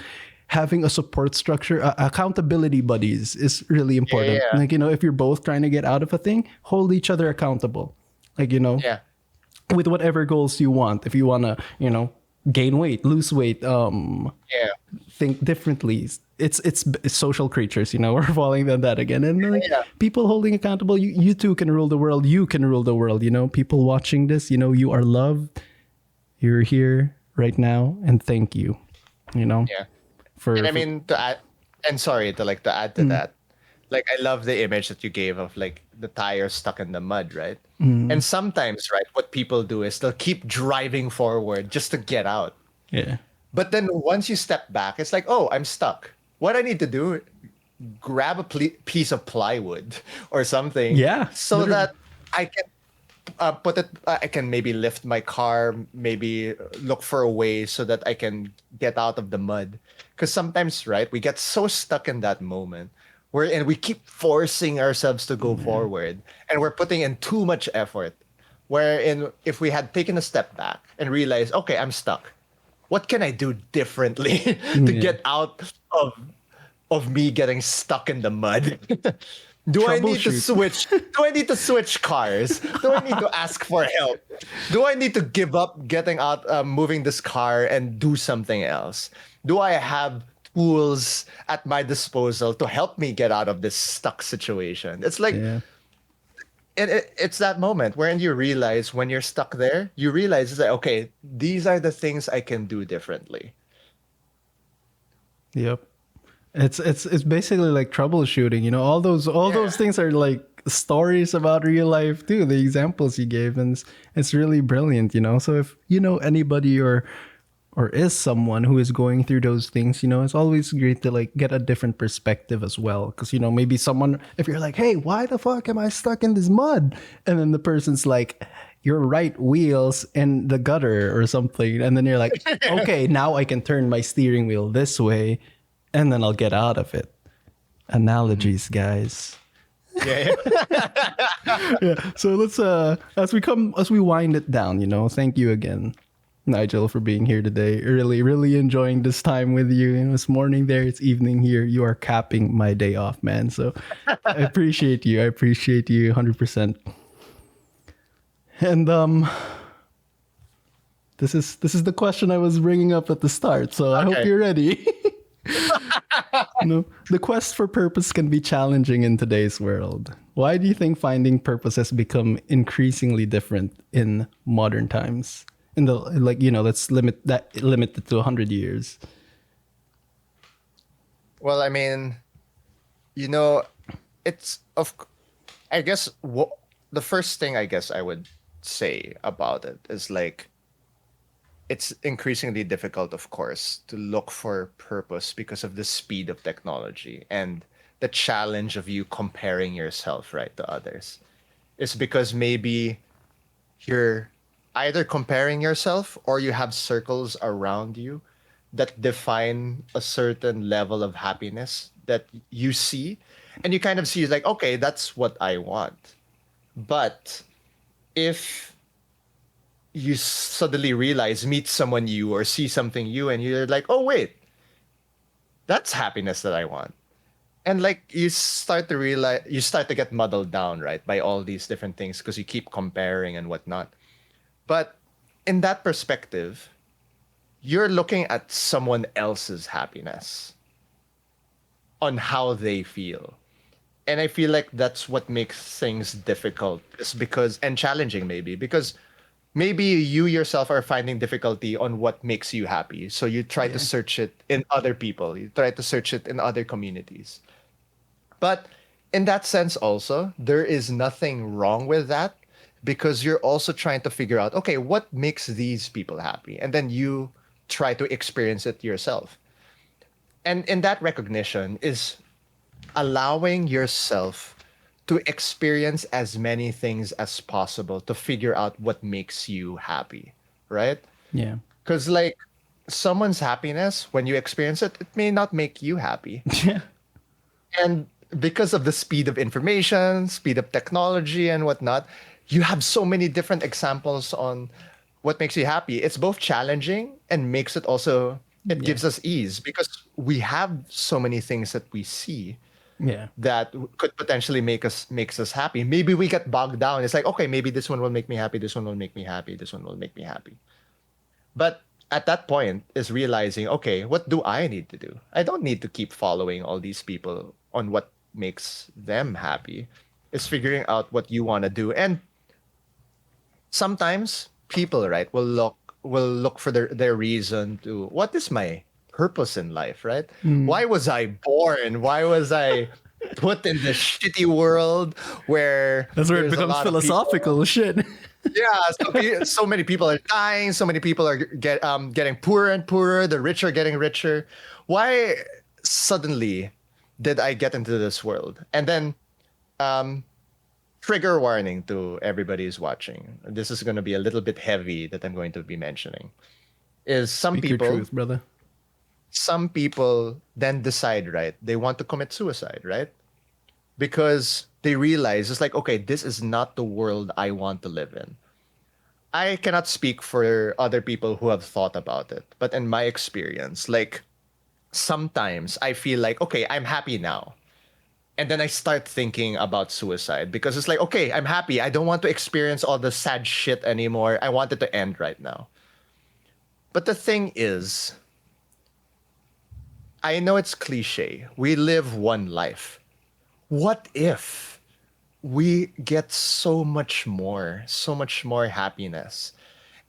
having a support structure, accountability buddies is really important. Yeah. Like, if you're both trying to get out of a thing, hold each other accountable. Like, Yeah. with whatever goals you want. If you want to, gain weight, lose weight, Yeah. think differently. It's social creatures, we're falling on that again. And like people holding accountable, you too can rule the world. You can rule the world, people watching this, you are loved. You're here right now. And thank you, Yeah. for, And I mean, to add, and sorry to add to that, like I love the image that you gave of like the tire stuck in the mud, right? And sometimes, right, what people do is they'll keep driving forward just to get out. yeah. But then once you step back, it's like, oh, I'm stuck. What I need to do, grab a piece of plywood or something, Yeah, so literally. that I can put it. I can maybe lift my car, maybe look for a way so that I can get out of the mud. Because sometimes, right, we get so stuck in that moment and we keep forcing ourselves to go forward, and we're putting in too much effort. Wherein, if we had taken a step back and realized, okay, I'm stuck. What can I do differently to get out of me getting stuck in the mud? Do I need to Troubleshoot. switch? Do I need to switch cars? Do I need to ask for help? Do I need to give up getting out, moving this car and do something else? Do I have tools at my disposal to help me get out of this stuck situation? It's like, Yeah. and it's that moment wherein you realize when you're stuck there, you realize it's like, okay, these are the things I can do differently. Yep. It's basically like troubleshooting. You know, all those things are like stories about real life too. The examples you gave, and it's really brilliant. You know, so if you know anybody or is someone who is going through those things, you know, it's always great to like get a different perspective as well. Because, you know, maybe someone, if you're like, hey, why the fuck am I stuck in this mud? And then the person's like, your right wheel's in the gutter or something. And then you're like, okay, now I can turn my steering wheel this way and then I'll get out of it. Analogies, guys. Yeah, yeah. Yeah. So let's as we wind it down, you know, thank you again, Nigel, for being here today. Really, really enjoying this time with you. You know, it's morning there, it's evening here. You are capping my day off, man. So I appreciate you. I appreciate you 100%. And this is the question I was bringing up at the start. So I hope Okay. you're ready. You know, the quest for purpose can be challenging in today's world. Why do you think finding purpose has become increasingly different in modern times? In the like, you know, let's limit it to 100 years. Well, I mean, you know, it's of. I guess the first thing I guess I would say about it is like it's increasingly difficult, of course, to look for purpose because of the speed of technology and the challenge of you comparing yourself, right, to others. It's because maybe you're either comparing yourself or you have circles around you that define a certain level of happiness that you see. And you kind of see like, okay, that's what I want. But if you suddenly realize, meet someone new or see something new, and you're like, oh, wait, that's happiness that I want. And like you start to realize, you start to get muddled down, right, by all these different things because you keep comparing and whatnot. But in that perspective, you're looking at someone else's happiness on how they feel. And I feel like that's what makes things difficult is because and challenging maybe because maybe you yourself are finding difficulty on what makes you happy. So you try to Yeah. search it in other people. You try to search it in other communities. But in that sense also, there is nothing wrong with that because you're also trying to figure out, okay, what makes these people happy? And then you try to experience it yourself. And in that recognition is allowing yourself to experience as many things as possible to figure out what makes you happy, right? Yeah. Because, like, someone's happiness, when you experience it, it may not make you happy. Yeah. And because of the speed of information, speed of technology, and whatnot, you have so many different examples on what makes you happy. It's both challenging and makes it also, it Yeah. gives us ease because we have so many things that we see Yeah. that could potentially makes us happy. Maybe we get bogged down. It's like, okay, maybe this one will make me happy, this one will make me happy, this one will make me happy. But at that point is realizing, okay, what do I need to do? I don't need to keep following all these people on what makes them happy. It's figuring out what you want to do. And sometimes people, right, will look for their reason to what is my purpose in life, right? Why was I born? Why was I put in this shitty world where That's where it there's a becomes lot of people. philosophical shit. Yeah, so many people are dying. So many people are getting poorer and poorer. The rich are getting richer. Why suddenly did I get into this world? And then, um, trigger warning to everybody who's watching. This is going to be a little bit heavy that I'm going to be mentioning. Is Speak your truth, brother. some people then decide, right? They want to commit suicide, right? Because they realize it's like, okay, this is not the world I want to live in. I cannot speak for other people who have thought about it, but in my experience, like sometimes I feel like, okay, I'm happy now. And then I start thinking about suicide because it's like, okay, I'm happy. I don't want to experience all the sad shit anymore. I want it to end right now. But the thing is, I know it's cliche. We live one life. What if we get so much more happiness?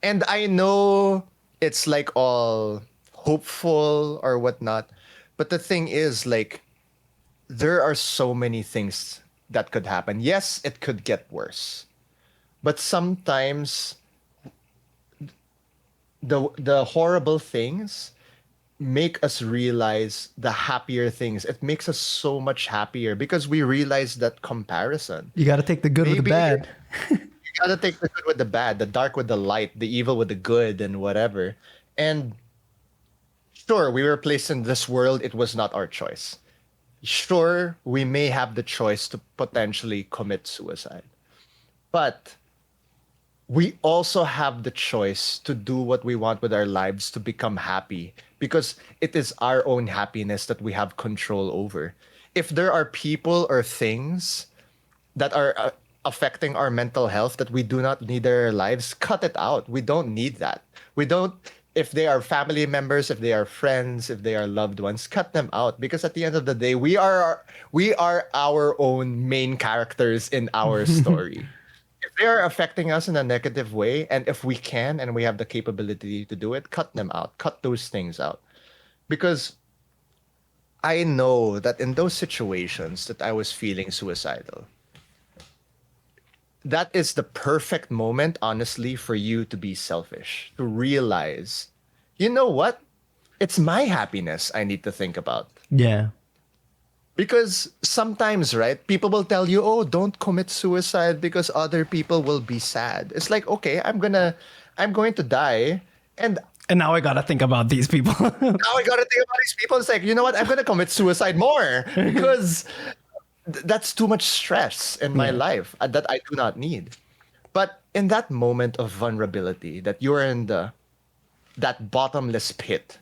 And I know it's like all hopeful or whatnot, But the thing is, like, there are so many things that could happen. Yes, it could get worse. But sometimes the horrible things make us realize the happier things. It makes us so much happier because we realize that comparison. You got to take the good with the Maybe bad. you gotta take the good with the bad, the dark with the light, the evil with the good, and whatever. And sure, we were placed in this world. It was not our choice. Sure, we may have the choice to potentially commit suicide. But we also have the choice to do what we want with our lives to become happy because it is our own happiness that we have control over. If there are people or things that are affecting our mental health that we do not need in our lives, cut it out. We don't need that. We don't, if they are family members, if they are friends, if they are loved ones, cut them out because at the end of the day, we are our own main characters in our story. If they are affecting us in a negative way, and if we can and we have the capability to do it, cut them out. Cut those things out. Because I know that in those situations that I was feeling suicidal, that is the perfect moment, honestly, for you to be selfish, to realize, you know what? It's my happiness I need to think about. Yeah. Because sometimes, right, people will tell you, oh, don't commit suicide because other people will be sad. It's like, okay, I'm going to die. And And now I got to think about these people. now I got to think about these people. It's like, you know what? I'm going to commit suicide more because that's too much stress in my life that I do not need. But in that moment of vulnerability, that you're in that bottomless pit,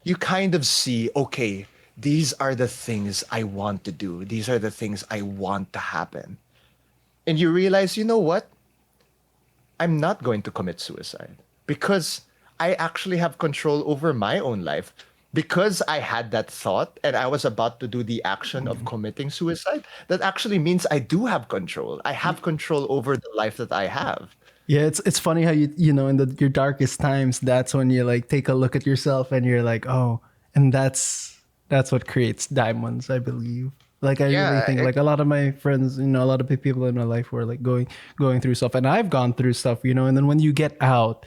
you kind of see, okay, these are the things I want to do. These are the things I want to happen. And you realize, you know what? I'm not going to commit suicide because I actually have control over my own life. Because I had that thought and I was about to do the action of committing suicide, that actually means I do have control. I have control over the life that I have. Yeah, it's funny how you know in your darkest times, that's when you like take a look at yourself and you're like, oh, and that's what creates diamonds, I believe. Like I really think like a lot of my friends, you know, a lot of people in my life were like going through stuff, and I've gone through stuff, you know, and then when you get out,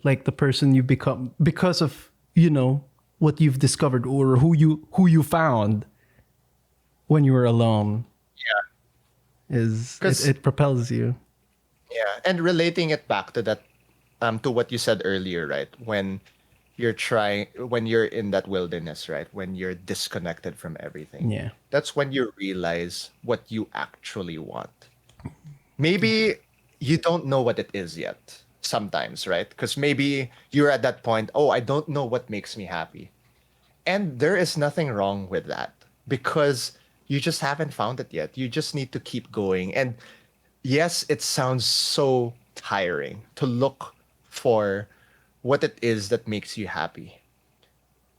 like the person you become because of, you know, what you've discovered or who you found when you were alone. Yeah. Is it propels you. Yeah. And relating it back to that, to what you said earlier, right? When you're in that wilderness, right? When you're disconnected from everything. Yeah. That's when you realize what you actually want. Maybe you don't know what it is yet sometimes, right? Because maybe you're at that point, oh, I don't know what makes me happy. And there is nothing wrong with that because you just haven't found it yet. You just need to keep going. And yes, it sounds so tiring to look for what it is that makes you happy.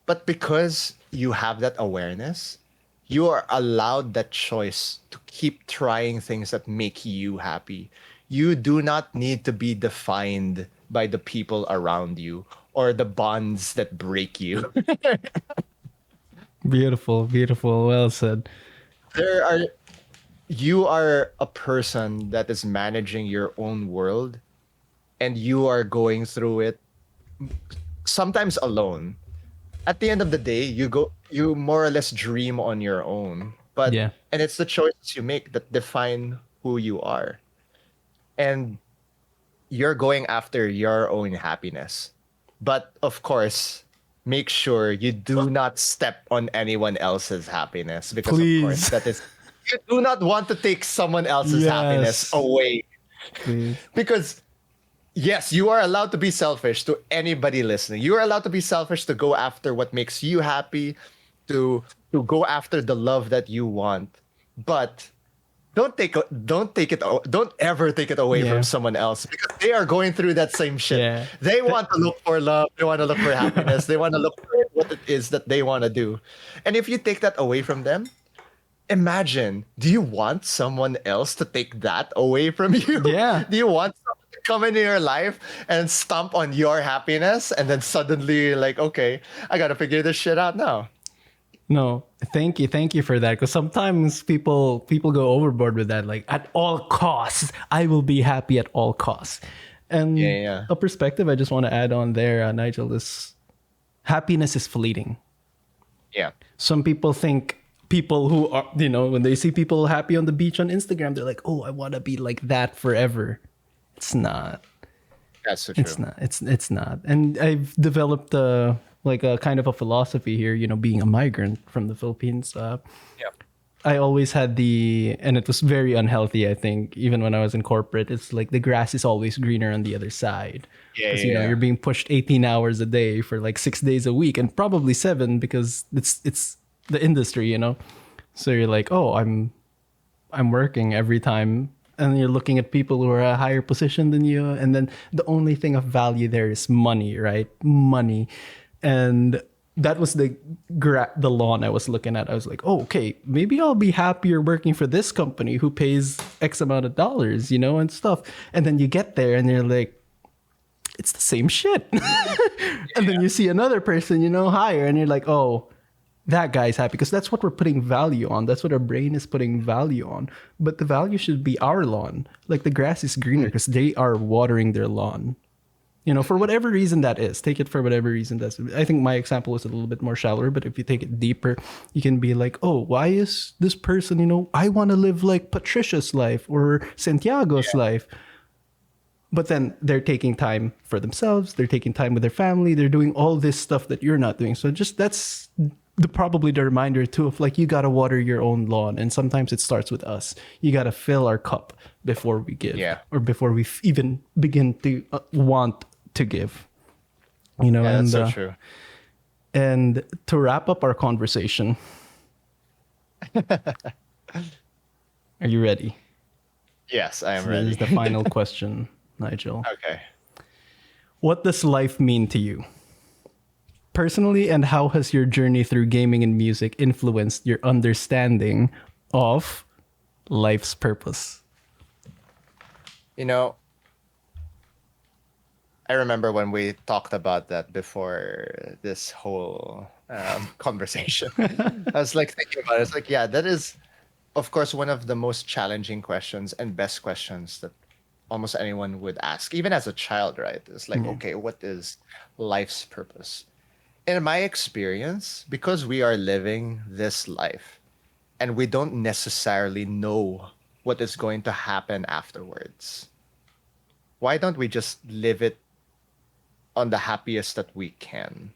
But because you have that awareness, you are allowed that choice to keep trying things that make you happy. You do not need to be defined by the people around you or the bonds that break you. Beautiful, beautiful. Well said. there are you are a person that is managing your own world and you are going through it sometimes alone. At the end of the day, you more or less dream on your own. But Yeah. and it's the choices you make that define who you are. And you're going after your own happiness. But of course, make sure you do not step on anyone else's happiness because of course Please. that is you do not want to take someone else's Yes. happiness away Please. because yes, you are allowed to be selfish to anybody listening. You are allowed to be selfish to go after what makes you happy, to go after the love that you want. But don't ever take it away Yeah. from someone else because they are going through that same shit. Yeah. They want to look for love, they want to look for happiness, they want to look for what it is that they want to do. And if you take that away from them, imagine, do you want someone else to take that away from you? Yeah. Do you want someone to come into your life and stomp on your happiness and then suddenly you're like, okay, I gotta figure this shit out now? No, thank you for that. Because sometimes people go overboard with that. Like at all costs, I will be happy at all costs. Yeah, And yeah, a perspective I just want to add on there, Nigel, is happiness is fleeting. yeah. Some people think people who are, when they see people happy on the beach on Instagram, they're like, oh, I want to be like that forever. It's not. That's so It's true. not. It's not. And I've developed like a kind of a philosophy here. Being a migrant from the Philippines, Yeah, I always had and it was very unhealthy. I think even when I was in corporate, it's like the grass is always greener on the other side yeah, because yeah, you're yeah. being pushed 18 hours a day for like 6 days a week and probably seven because it's the industry. So you're like, oh, I'm working every time. And you're looking at people who are a higher position than you. And then the only thing of value there is money, right? Money. And that was the lawn I was looking at. I was like, oh, okay, maybe I'll be happier working for this company who pays X amount of dollars, and stuff. And then you get there and you're like, it's the same shit. And then you see another person, higher, and you're like, oh, that guy's happy because that's what we're putting value on. That's what our brain is putting value on. But the value should be our lawn. Like the grass is greener Mm, because they are watering their lawn. For whatever reason that is. Take it for whatever reason that's. I think my example was a little bit more shallower, but if you take it deeper, you can be like, oh, why is this person, I want to live like Patricia's life or Santiago's yeah, life. But then they're taking time for themselves, they're taking time with their family, they're doing all this stuff that you're not doing. So just that's probably the reminder too of like you got to water your own lawn, and sometimes it starts with us. You got to fill our cup before we give, yeah, or before we even begin to want to give. yeah. That's And so true. to wrap up our conversation, are you ready? Yes, I am So this is ready. the final question, Nigel. Okay. What does life mean to you personally, and how has your journey through gaming and music influenced your understanding of life's purpose? You know, I remember when we talked about that before this whole conversation. I was like thinking about it. It's like, yeah, that is, of course, one of the most challenging questions and best questions that almost anyone would ask, even as a child, right? It's like, Yeah. okay, what is life's purpose? In my experience, because we are living this life and we don't necessarily know what is going to happen afterwards, why don't we just live it on the happiest that we can,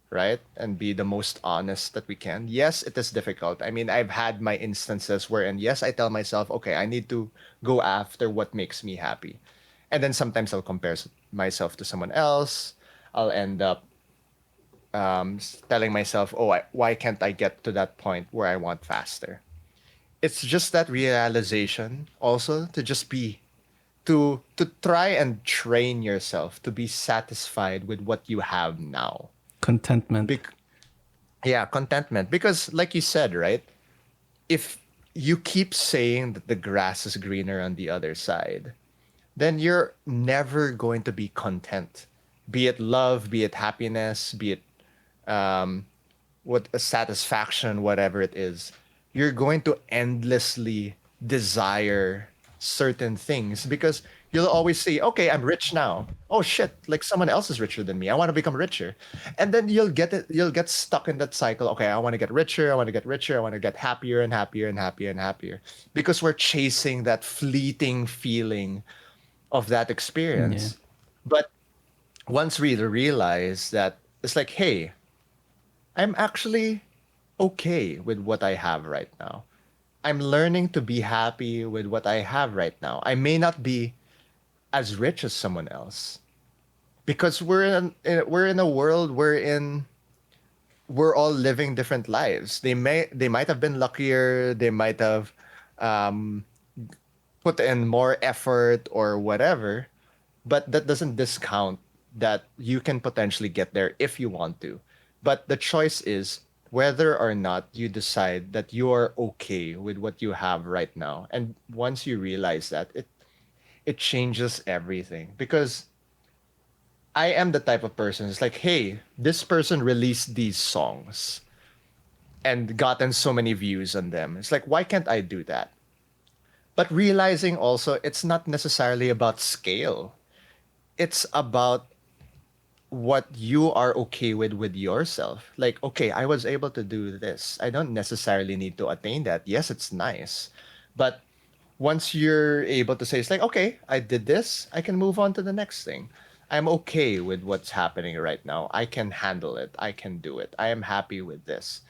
right? And be the most honest that we can. Yes, it is difficult. I mean, I've had my instances wherein, yes, I tell myself, okay, I need to go after what makes me happy. And then sometimes I'll compare myself to someone else. I'll end up telling myself, oh, why can't I get to that point where I want faster? It's just that realization also to just be to try and train yourself to be satisfied with what you have now. Contentment. Bec- yeah, contentment. Because like you said, right? If you keep saying that the grass is greener on the other side, then you're never going to be content. Be it love, be it happiness, be it um, what a satisfaction, whatever it is, you're going to endlessly desire certain things because you'll always say, okay, I'm rich now. Oh shit, like someone else is richer than me. I want to become richer. And then you'll get stuck in that cycle. Okay, I want to get richer, I want to get richer, I want to get happier and happier and happier and happier. Because we're chasing that fleeting feeling of that Yeah. experience. But once we realize that it's like, hey, I'm actually okay with what I have right now. I'm learning to be happy with what I have right now. I may not be as rich as someone else because we're in a world wherein we're all living different lives. They might have been luckier. They might have um, put in more effort or whatever, but that doesn't discount that you can potentially get there if you want to. But the choice is whether or not you decide that you are okay with what you have right now. And once you realize that, it changes everything because I am the type of person. It's like, hey, this person released these songs. and gotten so many views on them. It's like, why can't I do that? But realizing also it's not necessarily about scale. It's about what you are okay with yourself. Like, okay, I was able to do this. I don't necessarily need to attain that. Yes, it's nice. But once you're able to say, it's like, okay, I did this, I can move on to the next thing. I'm okay with what's happening right now. I can handle it. I can do it. I am happy with this.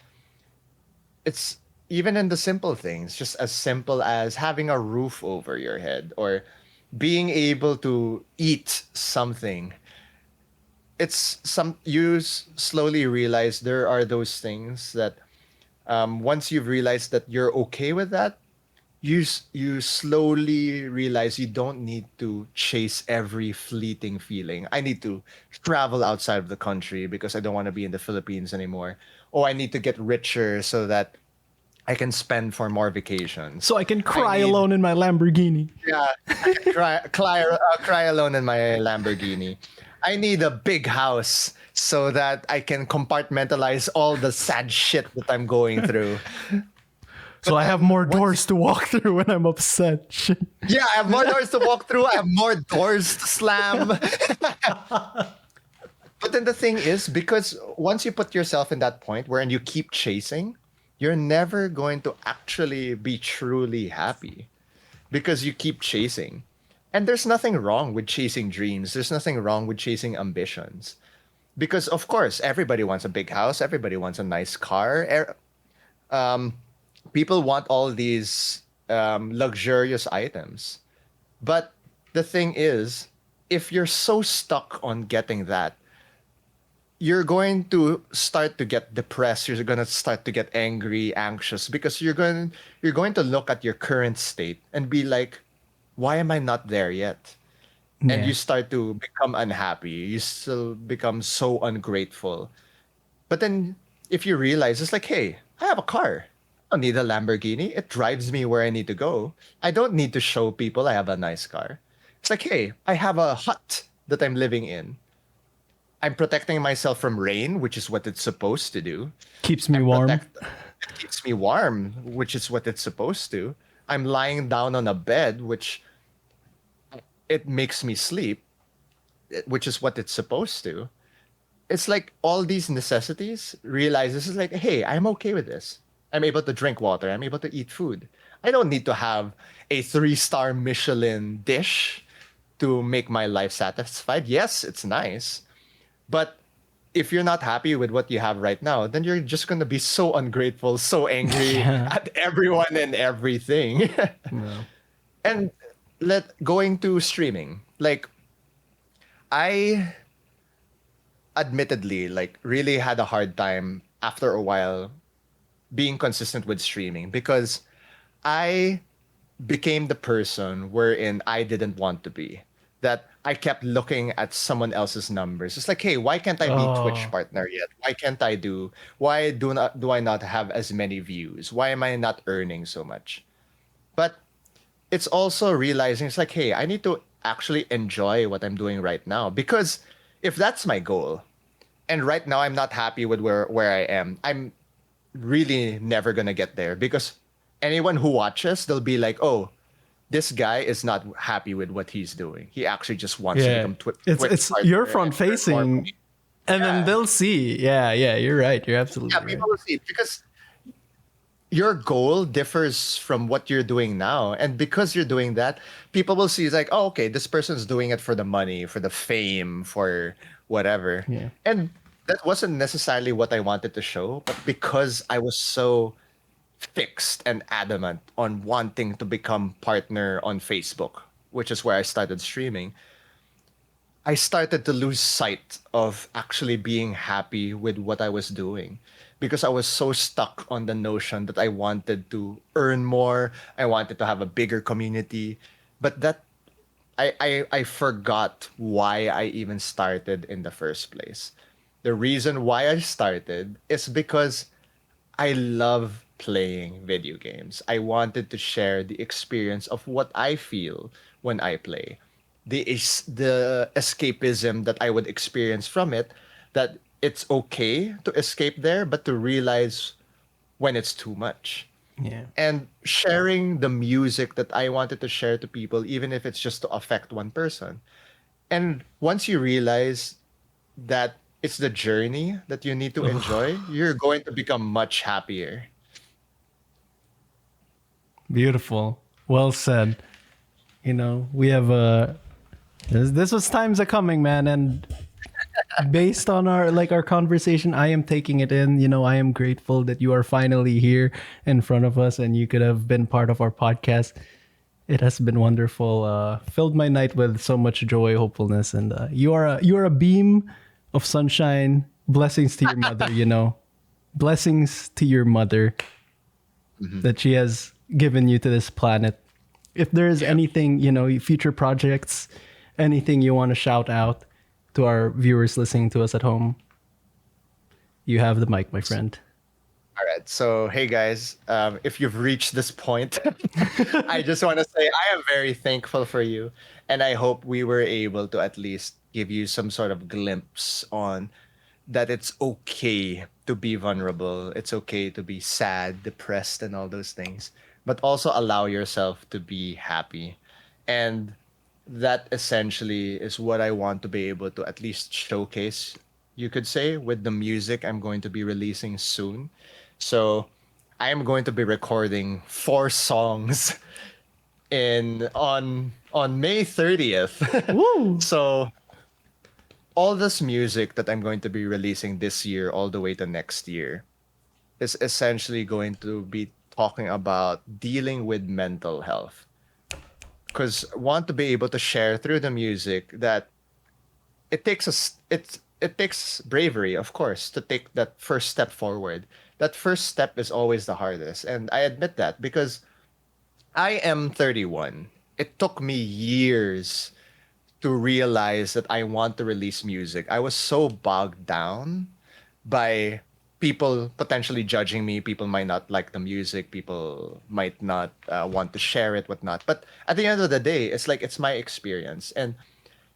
It's even in the simple things, just as simple as having a roof over your head or being able to eat something. It's some slowly realize there are those things that once you've realized that you're okay with that, you slowly realize you don't need to chase every fleeting feeling. I need to travel outside of the country because I don't want to be in the Philippines anymore. Or I need to get richer so that I can spend for more vacations. So I can I cry need, alone in my Lamborghini. yeah, I can cry alone in my Lamborghini. I need a big house so that I can compartmentalize all the sad shit that I'm going through. So I have more doors to walk through when I'm upset. Shit. Yeah, I have more doors to walk through. I have more doors to slam. But then the thing is, because once you put yourself in that point wherein you keep chasing, you're never going to actually be truly happy because you keep chasing. And there's nothing wrong with chasing dreams. There's nothing wrong with chasing ambitions. Because, of course, everybody wants a big house, everybody wants a nice car. People want all these luxurious items. But the thing is, if you're so stuck on getting that, you're going to start to get depressed. You're going to start to get angry, anxious because you're going to look at your current state and be like, why am I not there yet? And Yeah. you start to become unhappy. You still become so ungrateful. But then if you realize it's like, hey, I have a car. I don't need a Lamborghini. It drives me where I need to go. I don't need to show people I have a nice car. It's like, hey, I have a hut that I'm living in. I'm protecting myself from rain, which is what it's supposed to do. Keeps me I'm warm. it keeps me warm, which is what it's supposed to. I'm lying down on a bed, which it makes me sleep, which is what it's supposed to. It's like all these necessities realizes is like, hey, I'm okay with this. I'm able to drink water. I'm able to eat food. I don't need to have a 3-star Michelin dish to make my life satisfied. Yes, it's nice. But if you're not happy with what you have right now, then you're just going to be so ungrateful, so angry Yeah. at everyone and everything. No. And going to streaming, like I admittedly like really had a hard time after a while being consistent with streaming because I became the person wherein I didn't want to be. That I kept looking at someone else's numbers. It's like, hey, why can't I be Twitch Oh, partner yet? Why can't I do? Why do I not have as many views? Why am I not earning so much? But it's also realizing it's like, hey, I need to actually enjoy what I'm doing right now because if that's my goal, and right now I'm not happy with where I am, I'm really never gonna get there because anyone who watches, they'll be like, oh, this guy is not happy with what he's doing. He actually just wants to yeah. become Twitch It's you're partner and front earn more facing, money. and then Yeah, they'll see. Yeah, yeah. You're right. You're yeah, absolutely right. people will see because your goal differs from what you're doing now, and because you're doing that, people will see it's like, oh, okay, this person's doing it for the money, for the fame, for whatever, Yeah. and that wasn't necessarily what I wanted to show, but because I was so fixed and adamant on wanting to become partner on Facebook, which is where I started streaming, I started to lose sight of actually being happy with what I was doing because I was so stuck on the notion that I wanted to earn more, I wanted to have a bigger community, but that I forgot why I even started in the first place. The reason why I started is because I love playing video games. I wanted to share the experience of what I feel when I play. The escapism that I would experience from it, that it's okay to escape there, but to realize when it's too much. Yeah. And sharing the music that I wanted to share to people, even if it's just to affect one person. And once you realize that it's the journey that you need to enjoy, you're going to become much happier. Beautiful. Well said. You know, we have this was times a coming, man, and based on our conversation, I am taking it in. You know, I am grateful that you are finally here in front of us and you could have been part of our podcast. It has been wonderful. Filled my night with so much joy, hopefulness, and you are a beam of sunshine. Blessings to your mother. You know, blessings to your mother that she has given you to this planet. If there is anything, you know, future projects, anything you want to shout out to our viewers listening to us at home, you have the mic, my friend. All right. So, hey guys, if you've reached this point, I just want to say I am very thankful for you. And I hope we were able to at least give you some sort of glimpse on that it's okay to be vulnerable. It's okay to be sad, depressed, and all those things, but also allow yourself to be happy. And that essentially is what I want to be able to at least showcase, you could say, with the music I'm going to be releasing soon. So I am going to be recording 4 songs in on May 30th. Woo! So all this music that I'm going to be releasing this year all the way to next year is essentially going to be talking about dealing with mental health. Because I want to be able to share through the music that it takes it takes bravery, of course, to take that first step forward. That first step is always the hardest, and I admit that because I am 31. It took me years to realize that I want to release music. I was so bogged down by people potentially judging me. People might not like the music. People might not want to share it, whatnot. But at the end of the day, it's like it's my experience. And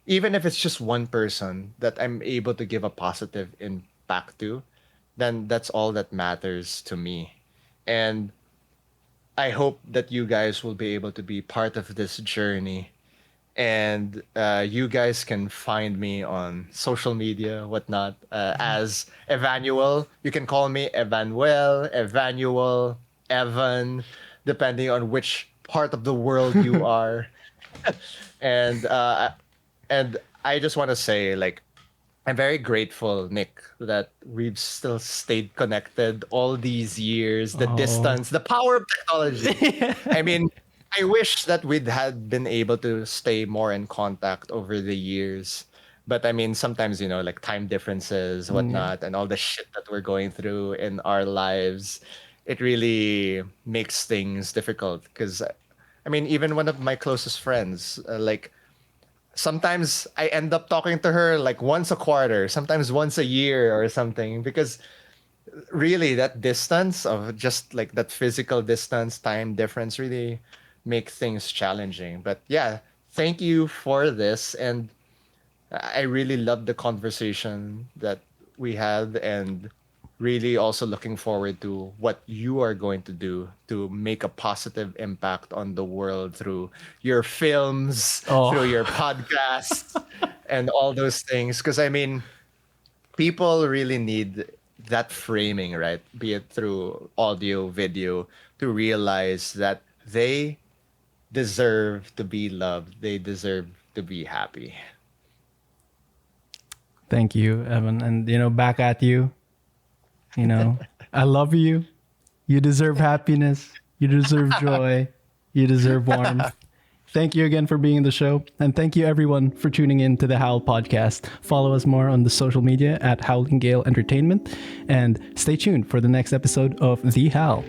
even if it's just one person that I'm able to give a positive impact to, then that's all that matters to me. And I hope that you guys will be able to be part of this journey. And you guys can find me on social media, whatnot, as Evanuel. You can call me Evanuel, Evanuel, Evan, depending on which part of the world you are. and and I just want to say, like, I'm very grateful, Nick, that we've still stayed connected all these years. The distance, the power of technology. I mean, I wish that we'd had been able to stay more in contact over the years. But I mean, sometimes, you know, like time differences, whatnot, and all the shit that we're going through in our lives, it really makes things difficult. Because, I mean, even one of my closest friends, like, sometimes I end up talking to her like once a quarter, sometimes once a year or something, because really that distance of just like that physical distance, time difference really make things challenging. But yeah, thank you for this. And I really loved the conversation that we had, and really also looking forward to what you are going to do to make a positive impact on the world through your films, through your podcasts, and all those things. Because I mean, people really need that framing, right? Be it through audio, video, to realize that they deserve to be loved. They deserve to be happy. Thank you, Evan. And, you know, back at you. You know, I love you. You deserve happiness. You deserve joy. You deserve warmth. Thank you again for being in the show. And thank you, everyone, for tuning in to the Howl Podcast. Follow us more on the social media at Howling Gale Entertainment. And stay tuned for the next episode of The Howl.